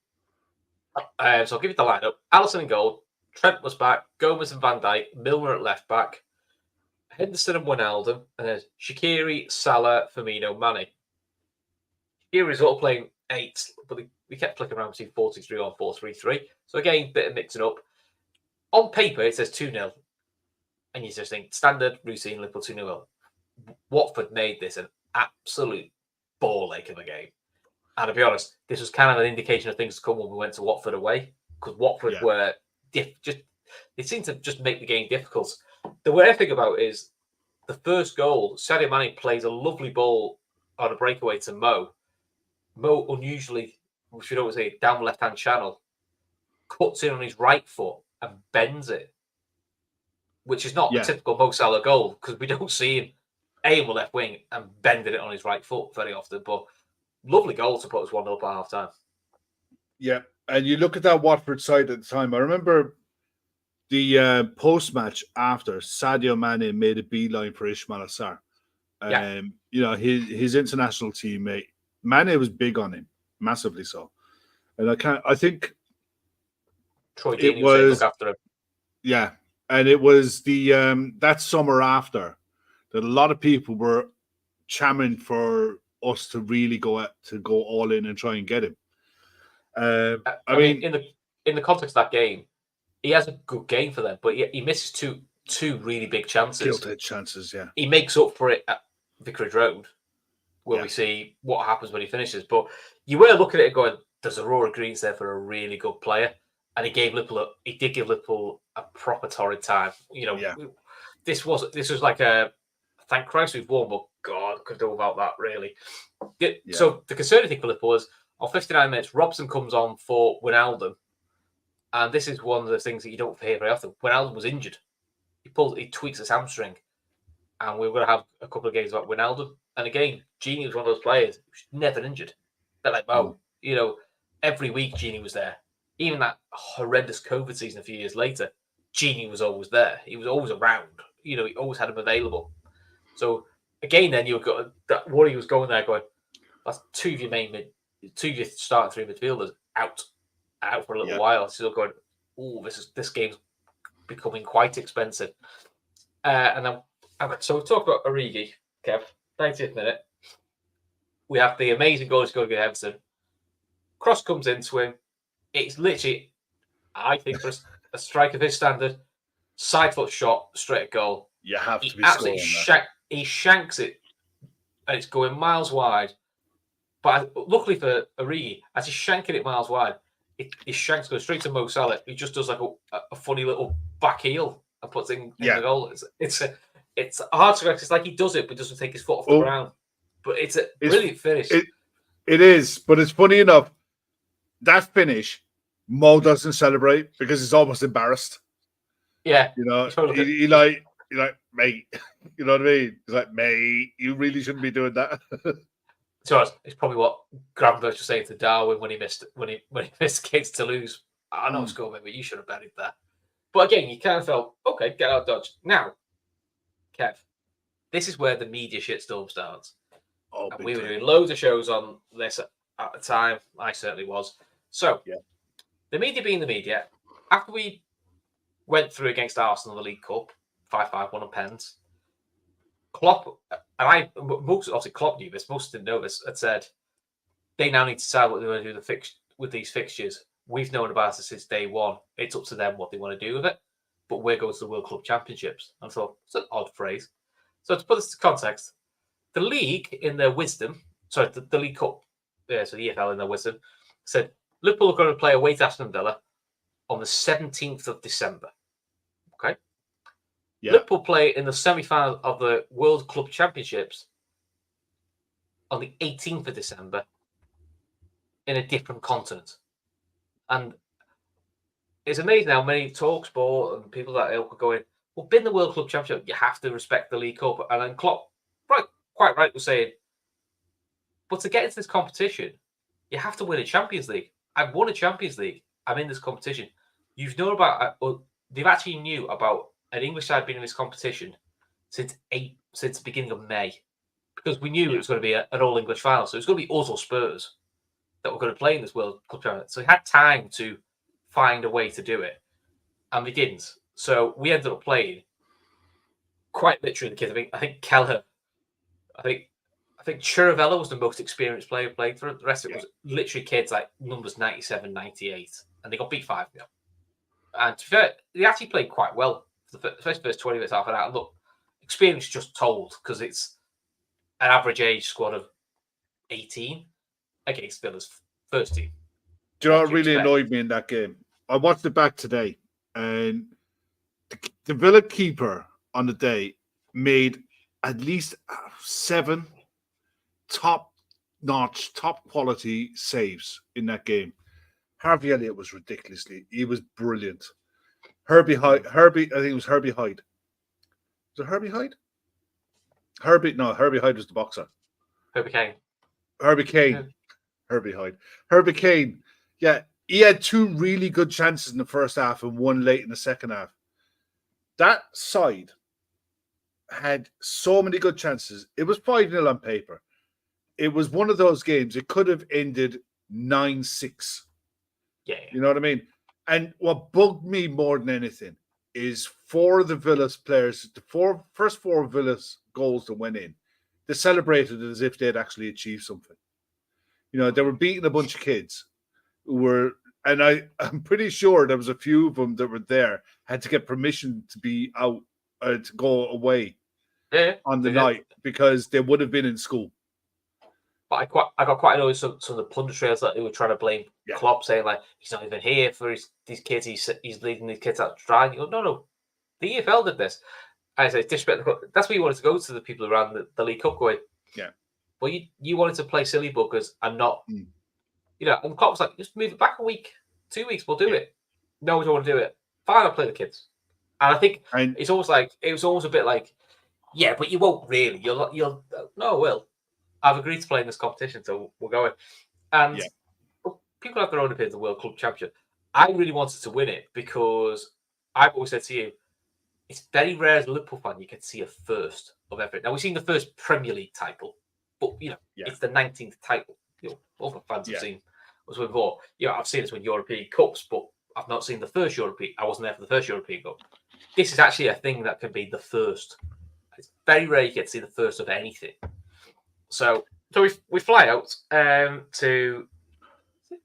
So I'll give you the lineup. Alisson in goal. Trent was back. Gomez and Van Dijk. Milner at left back. Henderson and Wijnaldum. And then Shaqiri, Salah, Firmino, Mane. Shaqiri's all playing 8, but we kept flicking around between 4-2-3 or 4-3-3. So again, bit of mixing up. On paper, it says 2-0. And you just think, standard, routine, Liverpool 2-0. Watford made this an absolute ball ache of a game. And to be honest, this was kind of an indication of things to come when we went to Watford away. Because Watford were they seemed to just make the game difficult. The weird thing about it is the first goal, Sadio Mane plays a lovely ball on a breakaway to Mo. Mo unusually, which we don't say, down the left-hand channel, cuts in on his right foot and bends it, which is not a typical Mo Salah goal because we don't see him aim the left wing and bending it on his right foot very often. But lovely goal to put us 1-0 at half time. Yeah, and you look at that Watford side at the time. I remember the post match after Sadio Mane made a beeline for Ismail Assar. Yeah. You know, his international teammate Mane was big on him, massively so. And I think Troy it Deeney was saying, look was, after him. yeah, and it was the that summer after that a lot of people were chamming for us to really go all in and try and get him. I mean, in the context of that game, he has a good game for them, but he misses two really big chances. Gilt-edged chances, yeah. He makes up for it at Vicarage Road, where Yeah. we see what happens when he finishes. But you were looking at it going, there's Aurora Greens there for a really good player. And he did give Liverpool a proper torrid time. You know, Yeah. this was like a thank Christ we've won, but God, could do without that, really. Yeah. So the concerning thing for Liverpool is on 59 minutes, Robson comes on for Wijnaldum. And this is one of the things that you don't hear very often. Wijnaldum was injured. He tweaks his hamstring. And we were going to have a couple of games about Wijnaldum. And again, Genie was one of those players who's never injured. But like, you know, every week Genie was there. Even that horrendous COVID season a few years later, Genie was always there. He was always around. You know, he always had him available. So again, then you've got that Wardy was going there going, that's two of your starting three midfielders out for a little while. Still going, oh, this game's becoming quite expensive. And then so we'll talk about Origi, Kev. 90th minute. We have the amazing goal scored against Everton. Cross comes into him. It's literally, I think, for a striker of his standard, side foot shot, straight at goal. You have to be scoring that. He shanks it, and it's going miles wide. But luckily for Origi, as he's shanking it miles wide, his shanks go straight to Mo Salah. He just does like a funny little back heel and puts it in the goal. It's hard to correct. It's like he does it, but doesn't take his foot off the ground. But it's a brilliant finish. It is, but it's funny enough. That finish, Mo doesn't celebrate because he's almost embarrassed. Yeah, you know, he like, mate. You know what I mean? He's like, mate, you really shouldn't be doing that. So it's probably what Gravenberch was saying to Darwin when he missed against Toulouse. I know it's good, but you should have buried that. But again, you kind of felt, okay, get out of dodge. Now, Kev, this is where the media shitstorm starts. And we were doing loads of shows on this at the time. I certainly was. So, the media being the media, after we went through against Arsenal in the League Cup, 5-5, won on pens, Klopp, and obviously Klopp knew this, most didn't know this, had said they now need to decide what they want to do with these fixtures. We've known about it since day one. It's up to them what they want to do with it. But we're going to the World Club Championships. And I thought, it's an odd phrase. So to put this into context, the league in their wisdom, the League Cup, so the EFL in their wisdom, said Liverpool are going to play away to Aston Villa on the 17th of December. Okay? Yeah. Liverpool play in the semi-final of the World Club Championships on the 18th of December in a different continent. And it's amazing how many TalkSport and people that are going, well, been the World Club Championship, you have to respect the League Cup. And then Klopp, quite right, was saying, but to get into this competition, you have to win a Champions League. I've won a Champions League. I'm in this competition. You've known about, they've actually knew about an English side being in this competition since the beginning of May, because we knew it was going to be an all-English final. So it was going to be us or Spurs that were going to play in this World Club Championship. So he had time to find a way to do it, and we didn't. So we ended up playing quite literally the kids. I think Kelleher, I think Chirivella was the most experienced player playing for it. The rest of it was literally kids like numbers 97, 98, and they got beat 5-0. And to be fair, they actually played quite well for the first 20 minutes, half an hour. And look, experience just told, because it's an average age squad of 18 against Villa's first team. Do you know what really annoyed me in that game? I watched it back today, and the Villa keeper on the day made at least 7 top-notch, top-quality saves in that game. Harvey Elliott was he was brilliant. I think it was Herbie Hyde. Was it Herbie Hyde? Herbie Hyde was the boxer. Herbie Kane. Herbie Kane. Herbie Hyde. Herbie Kane. Yeah, he had 2 really good chances in the first half and 1 late in the second half. That side had so many good chances. It was 5-0 on paper. It was one of those games. It could have ended 9-6. Yeah. You know what I mean? And what bugged me more than anything is 4 of the Villas players, the first 4 Villas goals that went in, they celebrated it as if they had actually achieved something. You know, they were beating a bunch of kids who were, and I'm pretty sure there was a few of them that were there, had to get permission to be out, to go away on the night because they would have been in school. But I got quite annoyed with some of the punditries that they were trying to blame Klopp, saying like he's not even here for these kids. He's leading these kids out to dry. You go, no, the EFL did this. I say disrespect. That's where you wanted to go to the people around the League Cup going. Yeah. Well, you wanted to play silly buggers and not, you know. And Klopp was like, just move it back a week, 2 weeks, we'll do it. No, we don't want to do it. Fine, I'll play the kids. And I think it's almost like it was almost a bit like, yeah, but you won't really. You'll no, I will. I've agreed to play in this competition, so we're going. And people have their own opinion of the World Club Championship. I really wanted to win it because I've always said to you, it's very rare as a Liverpool fan you can see a first of everything. Now, we've seen the first Premier League title, but, you know, it's the 19th title. You know, other fans have seen us win before. You know, I've seen us win European Cups, but I've not seen the first European. I wasn't there for the first European Cup. This is actually a thing that can be the first. It's very rare you get to see the first of anything. So we fly out to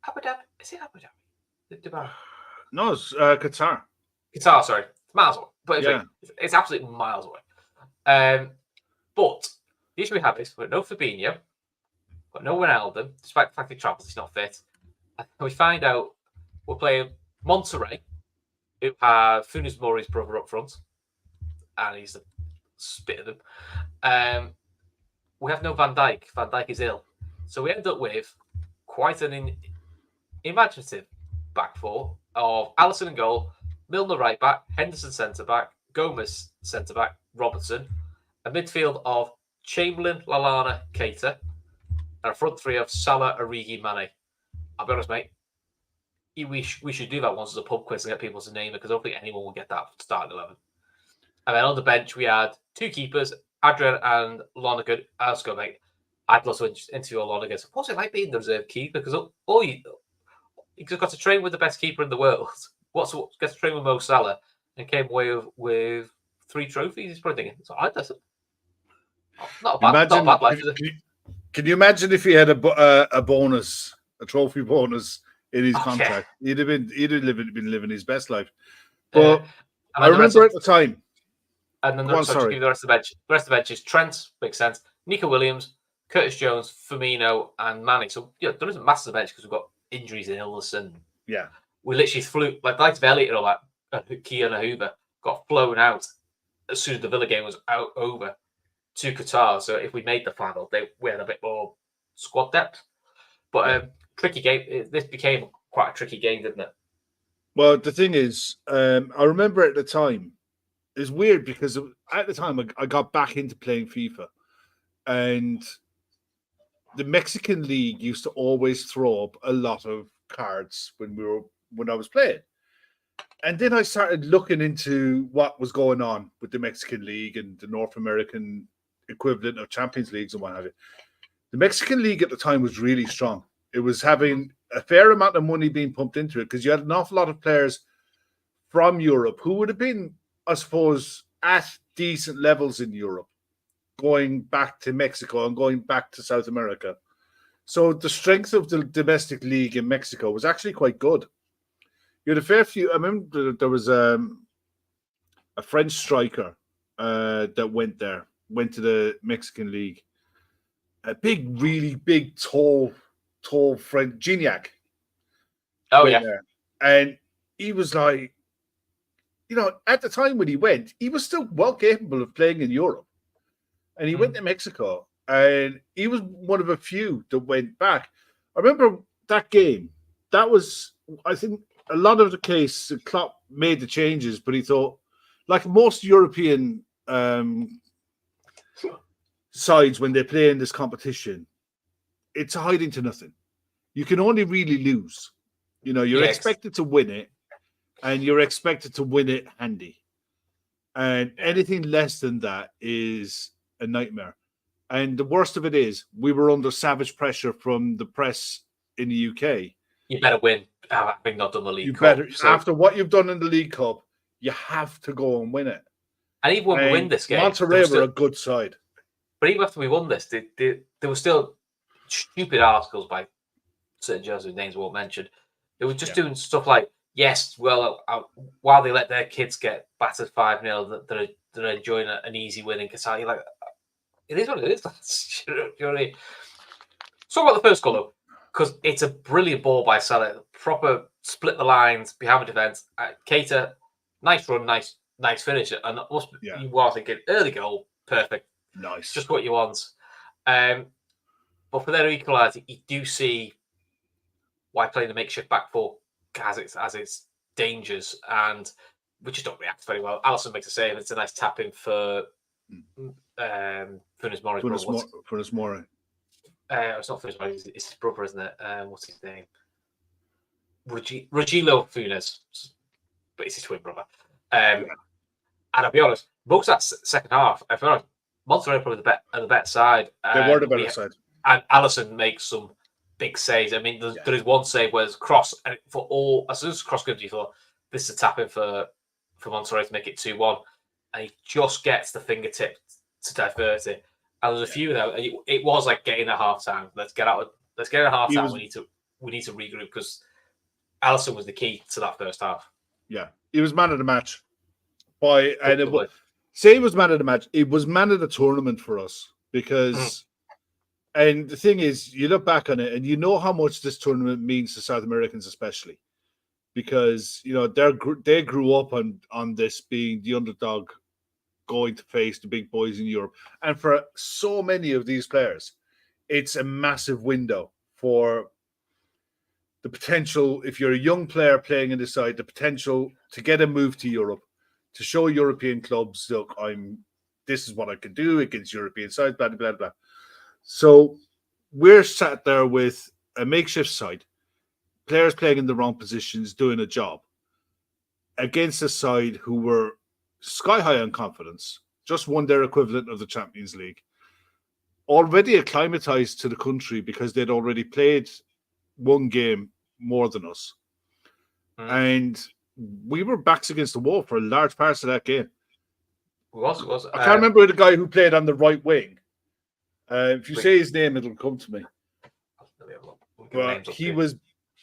Abu Dhabi. Is it Abu Dhabi? Dubai? No, it's Qatar. Qatar, sorry. It's miles away. But it's absolutely miles away. But the issue we have is we've got no Fabinho, got no Ronaldo, despite the fact he travels, he's not fit. And we find out we're playing Monterrey, who have Funes Mori's brother up front, and he's the spit of them. We have no Van Dijk. Van Dijk is ill. So we end up with quite an imaginative back 4 of Alisson in goal, Milner right back, Henderson centre back, Gomez centre back, Robertson, a midfield of Chamberlain, Lallana, Keita, and a front 3 of Salah, Origi, Mane. I'll be honest, mate. We should do that once as a pub quiz and get people to name it because I don't think anyone will get that starting 11. And then on the bench, we had 2 keepers, Adrian and Lonergan. Let's go, mate. I'd love to interview Lonergan. So what's it like being the reserve keeper? Because you got to train with the best keeper in the world. Get to train with Mo Salah and came away with 3 trophies. He's probably thinking, so that's not a bad life. Can you imagine if he had a bonus, a trophy bonus in his contract? He'd have been living his best life. But I remember at the time. And then the rest of the bench. The rest of the bench is Trent, makes sense. Nico Williams, Curtis Jones, Firmino, and Manny. So there isn't massive bench because we've got injuries and illness, and we literally flew like the likes of Elliott or like Kia and Hoover got flown out as soon as the Villa game was over to Qatar. So if we made the final, we had a bit more squad depth. But tricky game. This became quite a tricky game, didn't it? Well, the thing is, I remember at the time. It's weird because at the time I got back into playing FIFA, and the Mexican League used to always throw up a lot of cards when I was playing. And then I started looking into what was going on with the Mexican League and the North American equivalent of Champions Leagues and what have you. The Mexican League at the time was really strong. It was having a fair amount of money being pumped into it because you had an awful lot of players from Europe who would have been, I suppose, at decent levels in Europe, going back to Mexico and going back to South America. So the strength of the domestic league in Mexico was actually quite good. You had a fair few. I remember there was a French striker that went to the Mexican league. A big, really big, tall French Gignac. Oh, yeah. There. And he was like, you know, at the time when he went, he was still well capable of playing in Europe. And he went to Mexico, and he was one of a few that went back. I remember that game. That was, I think, a lot of the case, Klopp made the changes, but he thought, like most European sides when they play in this competition, it's a hiding to nothing. You can only really lose. You're expected to win it, and you're expected to win it handy. And anything less than that is a nightmare. And the worst of it is, we were under savage pressure from the press in the UK. You better win, having not done the League You Cup. better, after what you've done in the League Cup, you have to go and win it. And even when we win this game, Monterrey were a good side. But even after we won this, there were still stupid articles by certain journalists whose names I won't mention. They were just doing stuff like, yes, well, while they let their kids get battered 5-0, they're enjoying an easy win in Qatar. You're like, it is what it is. You know what I mean? Talk about the first goal, though, because it's a brilliant ball by Salah. Proper split the lines behind the defence. Keita, nice run, nice finish. And you are thinking, early goal, perfect. Nice. Just what you want. But for their equaliser, you do see why playing the makeshift back four has its dangers, and we just don't react very well. Alisson makes a save. It's a nice tap in for Funes Mori. Funes Mori. It's not Funes Mori. It's his brother, isn't it? What's his name? Rogilo Funes, but it's his twin brother. And I'll be honest, most of that second half, I feel like Monterrey probably the better side. They were the better side. And Alisson makes some big saves. I mean, there is one save where it's cross, and as soon as cross comes, you thought this is a tap in for Monterrey to make it 2-1, and he just gets the fingertip to divert it. And there's a few there. It was like getting at half time. Let's get at half time. We need to regroup, because Alisson was the key to that first half. Yeah, he was man of the match. Say he was man of the match. It was man of the tournament for us, because. And the thing is, you look back on it and you know how much this tournament means to South Americans, especially because they grew up on this being the underdog, going to face the big boys in Europe. And for so many of these players, it's a massive window for the potential. If you're a young player playing in the side, the potential to get a move to Europe, to show European clubs, look, this is what I can do against European sides, blah, blah, blah, blah. So we're sat there with a makeshift side, players playing in the wrong positions, doing a job, against a side who were sky high on confidence, just won their equivalent of the Champions League, already acclimatized to the country because they'd already played one game more than us. And we were backs against the wall for large parts of that game. Was. I can't remember the guy who played on the right wing. If you say his name, it'll come to me. But he was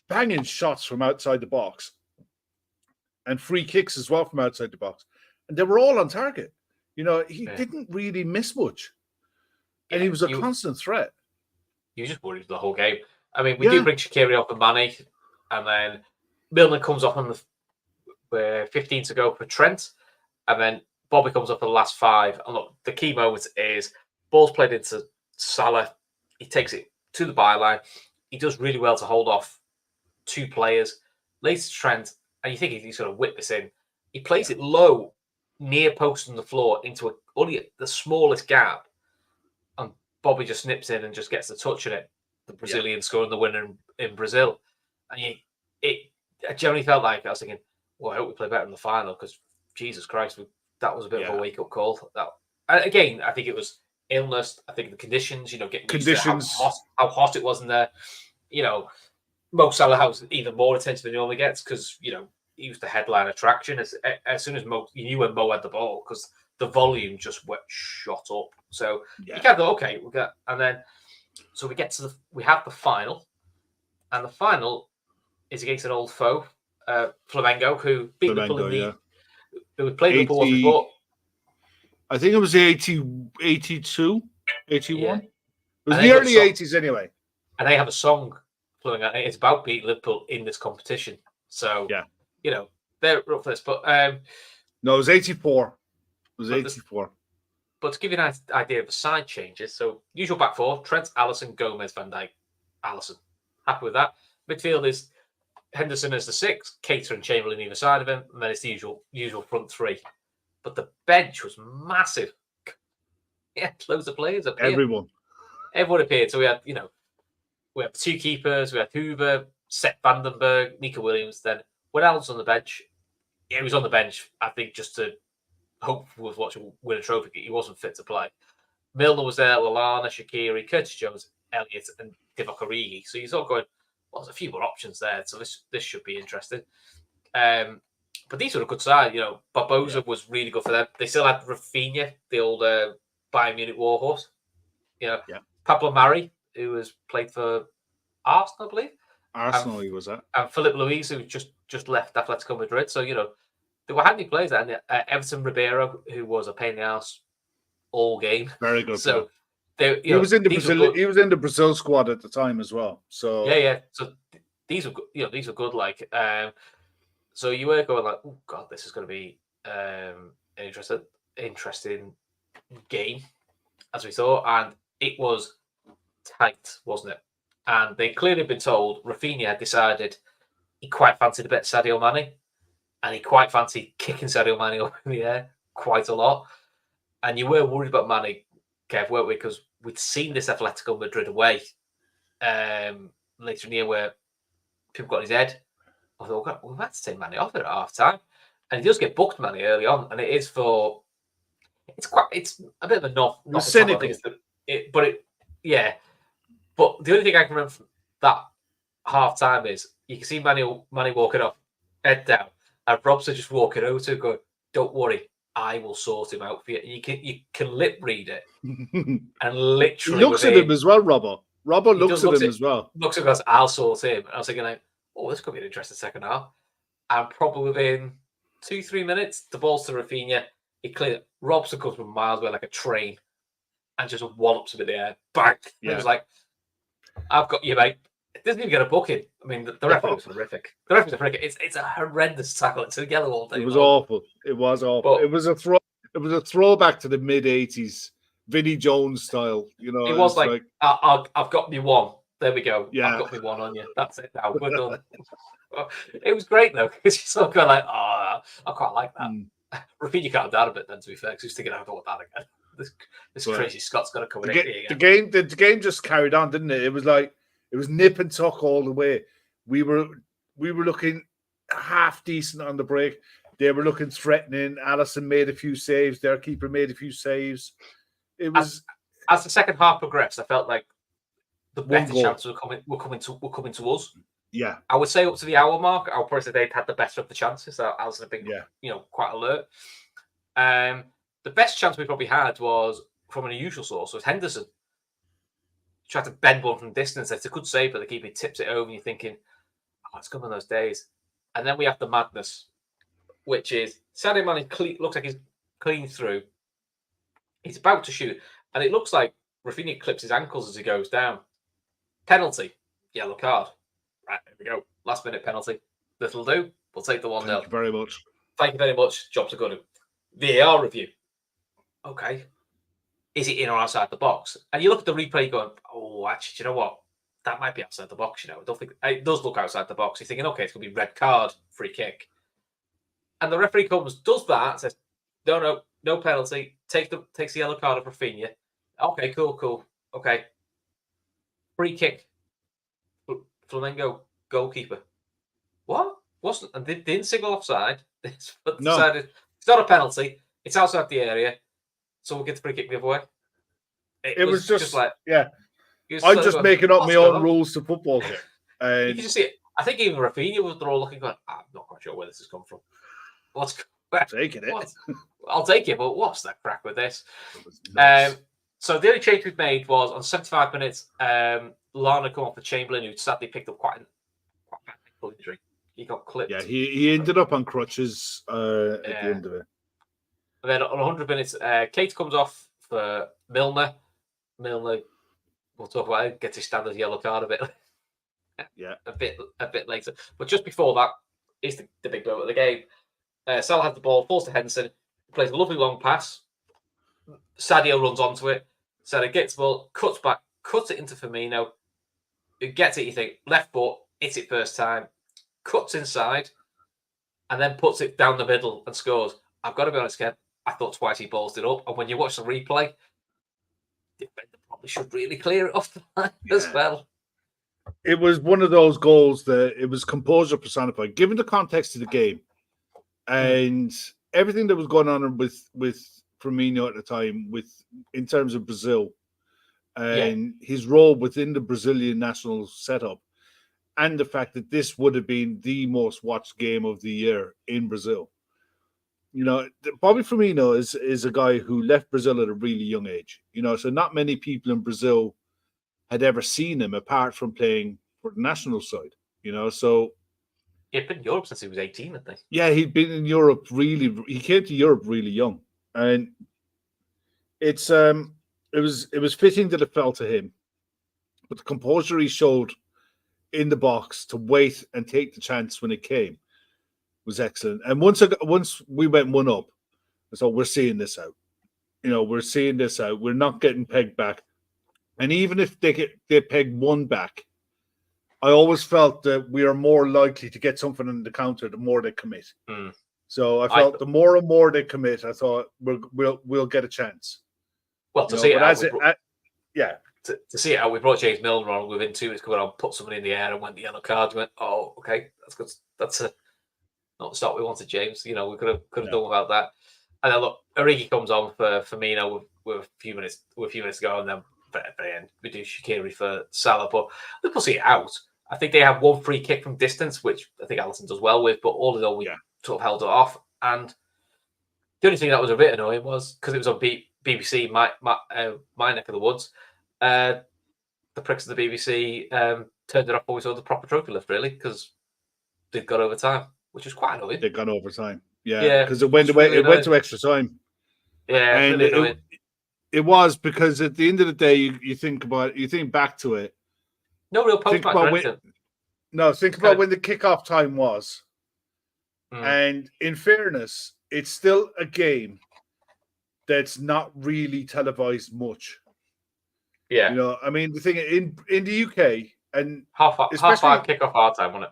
banging shots from outside the box and free kicks as well from outside the box. And they were all on target. He didn't really miss much. And he was a constant threat. You just worried the whole game. I mean, we do bring Shaqiri off and Mane, and then Milner comes off on the 15 to go for Trent, and then Bobby comes up for the last 5. And look, the key moment is ball's played into Salah. He takes it to the byline. He does really well to hold off 2 players. Lays to Trent, and you think he's going to whip this in. He plays it low, near post on the floor, into only the smallest gap. And Bobby just snips in and just gets the touch on it. The Brazilian scoring the winner in Brazil. And I generally felt like, I was thinking, well, I hope we play better in the final, because Jesus Christ, that was a bit of a wake-up call. Again, I think it was illness. I think the conditions, getting used to how hot it was in there. Mo Salah has even more attention than he normally gets, because he was the headline attraction. As soon as you knew when Mo had the ball, because the volume just shot up. So you can't go, okay, we have the final, and the final is against an old foe, Flamengo, who beat Liverpool who played Liverpool before. I think it was the 82, 81. Yeah. It was the early 80s anyway. And they have a song flowing out. It's about beating Liverpool in this competition. So, they're up for this. But no, it was 84. It was 84. But to give you an idea of the side changes, so usual back four, Trent, Alisson, Gomez, Van Dijk, Alisson. Happy with that. Midfield is Henderson as the 6, Keita and Chamberlain either side of him, and then it's the usual front 3. But the bench was massive. Yeah, loads of players appeared. Everyone. Everyone appeared. So we had, we had two keepers. We had Hoover, Seth Vandenberg, Nico Williams. Then when Al was on the bench, he was on the bench, I think, just to hope was watching win a trophy. He wasn't fit to play. Milner was there, Lallana, Shaqiri, Curtis Jones, Elliott, and Divock Origi. So you're sort of going, well, there's a few more options there. So this should be interesting. But these were a good side. Barbosa was really good for them. They still had Rafinha, the old Bayern Munich warhorse. Pablo Mari, who was played for Arsenal, I believe. Arsenal, he was at. And Philip Luis, who just left Atletico Madrid. So, there were handy players there. And Everton Ribeiro, who was a pain in the ass all game. Very good. So, he was in the Brazil. He was in the Brazil squad at the time as well. So yeah. So these were good. These were good. Like, so you were going like, oh god, this is going to be an interesting game, as we saw, and it was tight, wasn't it? And they clearly been told Rafinha had decided he quite fancied a bit of Sadio Mane, and he quite fancied kicking Sadio Mane up in the air quite a lot. And you were worried about Mane, Kev, weren't we? Because we'd seen this Atletico Madrid away later in the year where people got his head. I thought, we've had to take Mane off it at half time. And he does get booked Mane early on, and it is for it's a bit of a not cynical. But the only thing I can remember from that half time is you can see Mane walking up, head down, and Robson just walking over to him going, "Don't worry, I will sort him out for you." You can lip read it, and literally he looks at him as well, Robbo. Robbo looks at him as well. Looks at us, I'll sort him. And I was thinking, like, oh, this could be an interesting second half. And probably within 2-3 minutes, the ball's to Rafinha. He cleared it. Robson comes from miles away like a train and just wallops him in the air. Bang! Yeah. It was like, I've got you, mate. It doesn't even get a booking. I mean, the referee was horrific. The referee was horrific. It's a horrendous tackle. It's a yellow all day. It was awful. It was awful. But it was a throwback to the mid-80s, Vinnie Jones style. It was like I've got me one. There we go. Yeah. I've got me one on you. That's it now. We're done. It was great, though, because you sort of go like, I quite like that. Rafinha calmed down a bit then, to be fair, because he was thinking, I don't want that again. This crazy Scott's got to come in here again. The game just carried on, didn't it? It was like, it was nip and tuck all the way. We were looking half decent on the break. They were looking threatening. Alisson made a few saves. Their keeper made a few saves. It was as the second half progressed, I felt like the better chances were coming to us. Yeah, I would say up to the hour mark, I would probably say they'd had the better of the chances. So Alisson had been, quite alert. The best chance we probably had was from an unusual source. Was Henderson tried to bend one from distance. It's a good save, but the keeper tips it over, and you're thinking, it's come on those days. And then we have the madness, which is Sadio Mane looks like he's clean through. He's about to shoot, and it looks like Rafinha clips his ankles as he goes down. Penalty, yellow card. Right, here we go. Last minute penalty. This'll do. We'll take the 1-0. Thank you very much. Thank you very much. Job's a good one. VAR review. Okay. Is it in or outside the box? And you look at the replay going, actually, do you know what? That might be outside the box, I don't think it does look outside the box. You're thinking, okay, it's going to be red card, free kick. And the referee does that, says, no penalty, takes the yellow card of Rafinha. Okay, cool. Okay. Free kick. Flamengo goalkeeper. What? Wasn't, and they didn't signal offside. Decided it's not a penalty. It's outside the area. So we'll get the free kick the other way. It was just like, I'm just making up my own rules to football here. You can just see it. I think even Rafinha was all looking going, I'm not quite sure where this has come from. Taking it. I'll take it, but what's that crack with this? So the only change we've made was on 75 minutes, Lana come off for Chamberlain, who sadly picked up quite a painful injury. He got clipped. Yeah, he ended up on crutches at the end of it. And then on 100 minutes, Kate comes off for Milner. Milner, we'll talk about it, gets his standard yellow card a bit. a bit later. But just before that is the big moment of the game. Salah has the ball, falls to Henderson, plays a lovely long pass. Sadio runs onto it. Sadio gets the ball, cuts back, cuts it into Firmino. Who gets it, you think, left foot, hits it first time, cuts inside, and then puts it down the middle and scores. I've got to be honest, Kev, I thought twice he ballsed it up. And when you watch the replay, defender probably should really clear it off the line as well. It was one of those goals that it was composure personified, given the context of the game and everything that was going on with Firmino at the time, in terms of Brazil and his role within the Brazilian national setup, and the fact that this would have been the most watched game of the year in Brazil. You know, Bobby Firmino is a guy who left Brazil at a really young age. You know, so not many people in Brazil had ever seen him apart from playing for the national side. You know, so he'd been in Europe since he was 18, I think. Yeah, he'd been in Europe he came to Europe really young, and it was fitting that it fell to him, but the composure he showed in the box to wait and take the chance when it came was excellent. And once we went one up, so we're seeing this out. You know, we're seeing this out. We're not getting pegged back, and even if they peg one back, I always felt that we are more likely to get something in the counter the more they commit. So I felt the more and more they commit, I thought we'll get a chance. Well, to see it out, to see it out, we brought James Milner on within 2 minutes, going on, put somebody in the air, and went the yellow card. We went, oh, okay, that's good. That's not the start we wanted, James. You know, we could have done without that. And then look, Origi comes on for Firmino with a few minutes to go, and then at the end we do Shaqiri for Salah. But Liverpool see it out. I think they have one free kick from distance, which I think Alisson does well with, but all in all, we sort of held it off. And the only thing that was a bit annoying was because it was on BBC, my neck of the woods. The pricks of the BBC turned it off when we saw the proper trophy lift, really, because they'd got over time, which was quite annoying. They'd gone over time, because it went to extra time. Yeah, and really annoying. It was because at the end of the day, you think back to it. No real post match or anything. Think about when the kickoff time was. And in fairness, it's still a game that's not really televised much. Yeah. You know, I mean, the thing in the UK and half hour kickoff our time, wasn't it?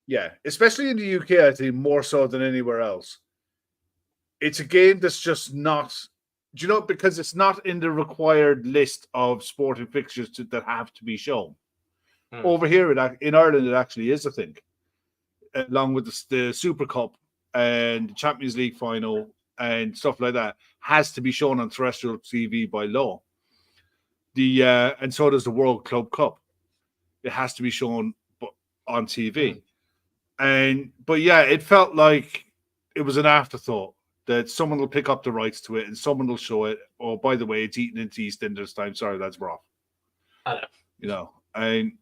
Yeah, especially in the UK, I think more so than anywhere else. It's a game that's just not. Do you know, because it's not in the required list of sporting fixtures that have to be shown. Over here in Ireland, it actually is, I think, along with the Super Cup and the Champions League final and stuff like that, has to be shown on terrestrial TV by law. And so does the World Club Cup. It has to be shown on TV. But it felt like it was an afterthought that someone will pick up the rights to it and someone will show it. Oh, by the way, it's eaten into EastEnders time. Sorry, that's rough. I know. You know, and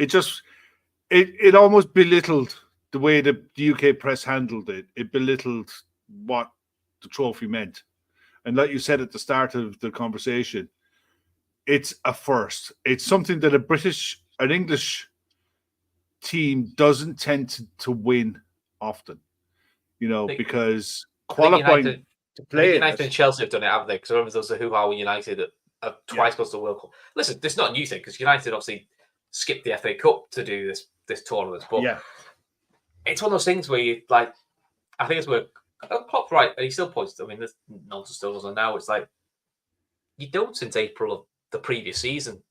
it almost belittled the way the UK press handled it. It belittled what the trophy meant. And like you said at the start of the conversation, it's a first. It's something that an English team doesn't tend to win often, you know, because qualifying to play United and Chelsea have done it, haven't they? Because I remember there was a hoo-ha with United that have twice got to the World Cup. Listen, this is not a new thing because United obviously skipped the FA Cup to do this tournament, but it's one of those things where you like. I think it's where Klopp's right, and he still points. I mean, there's nonsense still goes on now. It's like you don't since April of the previous season.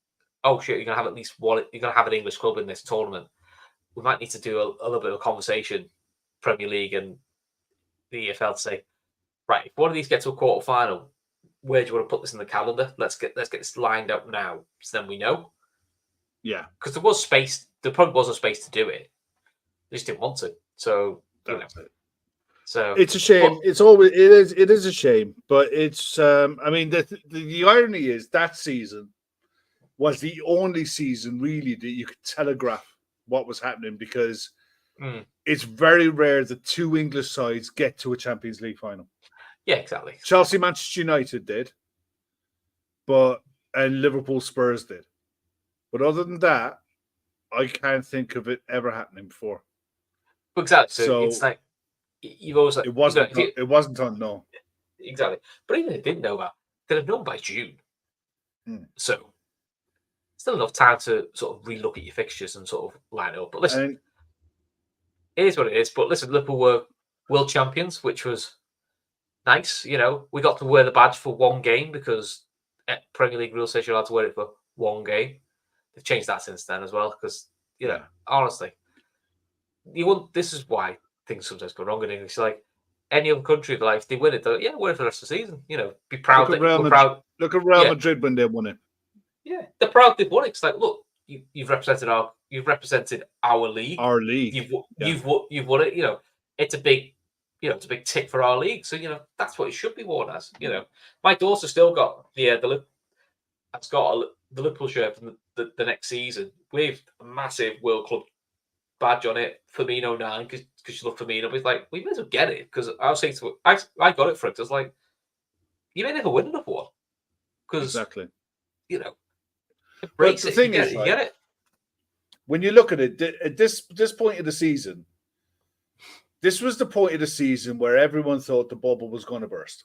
Oh shit, you're gonna have at least one. You're gonna have an English club in this tournament. We might need to do a little bit of a conversation, Premier League and the EFL, to say, right, if one of these gets to a quarter final, where do you want to put this in the calendar? Let's get this lined up now, so then we know. Yeah, because there was space. There probably was a space to do it. They just didn't want to. So that's it. So it's a shame. It is a shame. But it's. I mean, the irony is that season was the only season really that you could telegraph what was happening, because it's very rare that two English sides get to a Champions League final. Yeah, exactly. Chelsea, Manchester United did, and Liverpool, Spurs did. But other than that, I can't think of it ever happening before. Exactly. So it's like you've always like, it wasn't done. No. Exactly. But even if they didn't know that, they'd have known by June. So still enough time to sort of relook at your fixtures and sort of line it up. But listen, it is what it is. But listen, Liverpool were world champions, which was nice. You know, we got to wear the badge for one game because Premier League rules says you're allowed to wear it for one game. They've changed that since then as well because, Yeah. honestly, this is why things sometimes go wrong in English. Like any other country, like if they win it, they're wear it for the rest of the season. Be proud that we're proud. Look at Real Madrid when they won it. Yeah, they're proud they've won it. It's like, look, you've represented our league. Our league. You've won it. It's a big, it's a big tick for our league. So that's what it should be worn as. My daughter still got the Liverpool shirt from the next season with a massive World Club badge on it, Firmino 9, because she loved Firmino. But it's like, we may as well get it because I was saying to her, I got it for it. I was like, you may never win another one because exactly. But the thing is, you get it. When you look at it, at this point of the season, this was the point of the season where everyone thought the bubble was going to burst.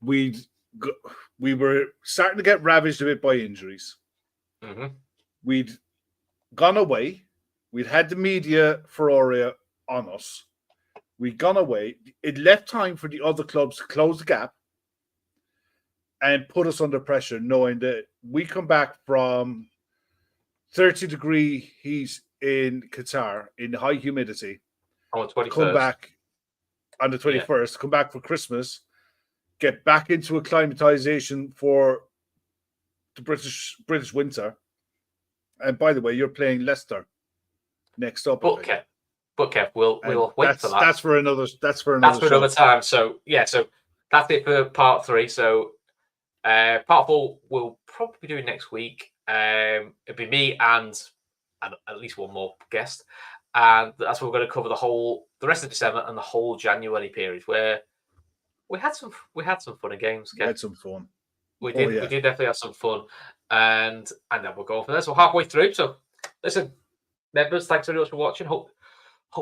We were starting to get ravaged a bit by injuries. Mm-hmm. We'd gone away. We'd had the media furore on us. We'd gone away. It left time for the other clubs to close the gap and put us under pressure, knowing that we come back from 30-degree heat in Qatar in high humidity. On the 21st. Come back on the 21st, come back for Christmas, get back into acclimatization for the British winter. And by the way, you're playing Leicester next up. But Kev, we'll wait for that. That's for another time. So that's it for part 3. So part 4 we'll probably be doing next week. It'll be me and at least one more guest, and that's what we're going to cover the rest of December and the whole January period, where we had some fun and games. We had some fun. We did definitely have some fun, and then we'll go from there. So halfway through. So listen, members, thanks very much for watching. Hope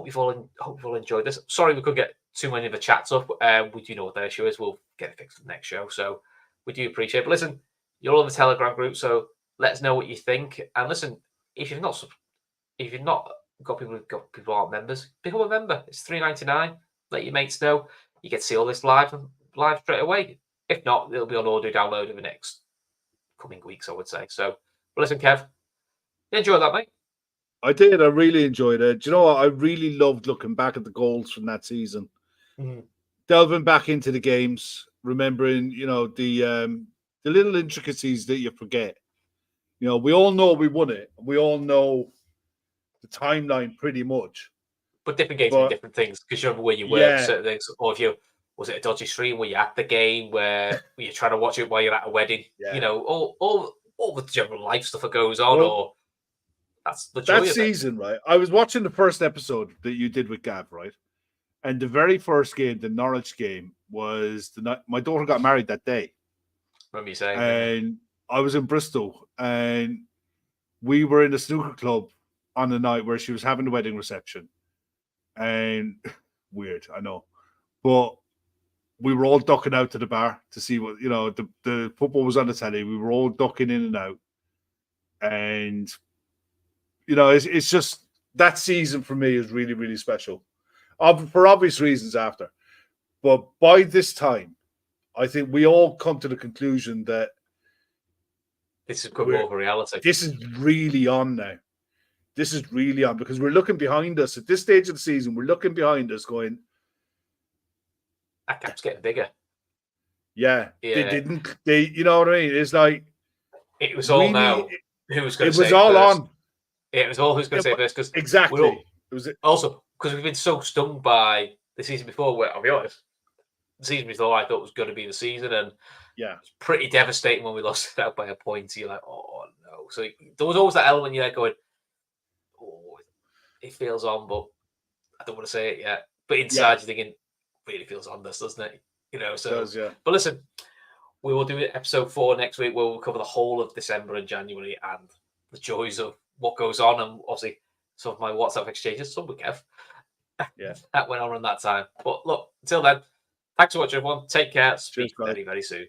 you've all enjoyed this. Sorry we couldn't get too many of the chats up. We do know what their issue is. We'll get it fixed for the next show. So we do appreciate it. But listen, you're all in the Telegram group, so let us know what you think. And listen, if you've not got people who aren't members, become a member. It's $3.99. Let your mates know. You get to see all this live straight away. If not, it'll be on audio download in the next coming weeks, I would say. So, but listen, Kev, you enjoyed that, mate? I did. I really enjoyed it. Do you know what? I really loved looking back at the goals from that season. Mm-hmm. Delving back into the games, remembering, the little intricacies that you forget. We all know we won it. We all know the timeline pretty much. But different games mean different things because you remember where you were certain things. Or if was it a dodgy stream where you're at the game, where you're trying to watch it while you're at a wedding? Yeah. All the general life stuff that goes on, or that's the joy that season, right? I was watching the first episode that you did with Gav, right? And the very first game, the Norwich game, was the night my daughter got married that day. Remember you saying? And I was in Bristol, and we were in a snooker club on the night where she was having the wedding reception. And weird, I know, but we were all ducking out to the bar to see what the football was on the telly. We were all ducking in and out, and it's just that season for me is really, really special, for obvious reasons. After, but by this time, I think we all come to the conclusion that this is more of a reality. This is really on now. This is really on because we're looking behind us at this stage of the season. We're looking behind us, going, that gap's getting bigger. Yeah. They didn't. You know what I mean? It's like it was all really, now. Who's going to say it was all first. On. It was all who's going to say first because exactly. It was also because we've been so stung by the season before. Where I'll be honest, the season before I thought was going to be the season, and it's pretty devastating when we lost it out by a point. You're like, oh no. So there was always that element you're going, oh, it feels on, but I don't want to say it yet. But inside you're thinking, really feels on this, doesn't it? So. It does, But listen, we will do episode 4 next week, where we'll cover the whole of December and January and the joys of what goes on, and obviously some of my WhatsApp exchanges, some with Kev. That went on that time. But look, until then, thanks for watching, everyone. Take care. Speak very, very soon.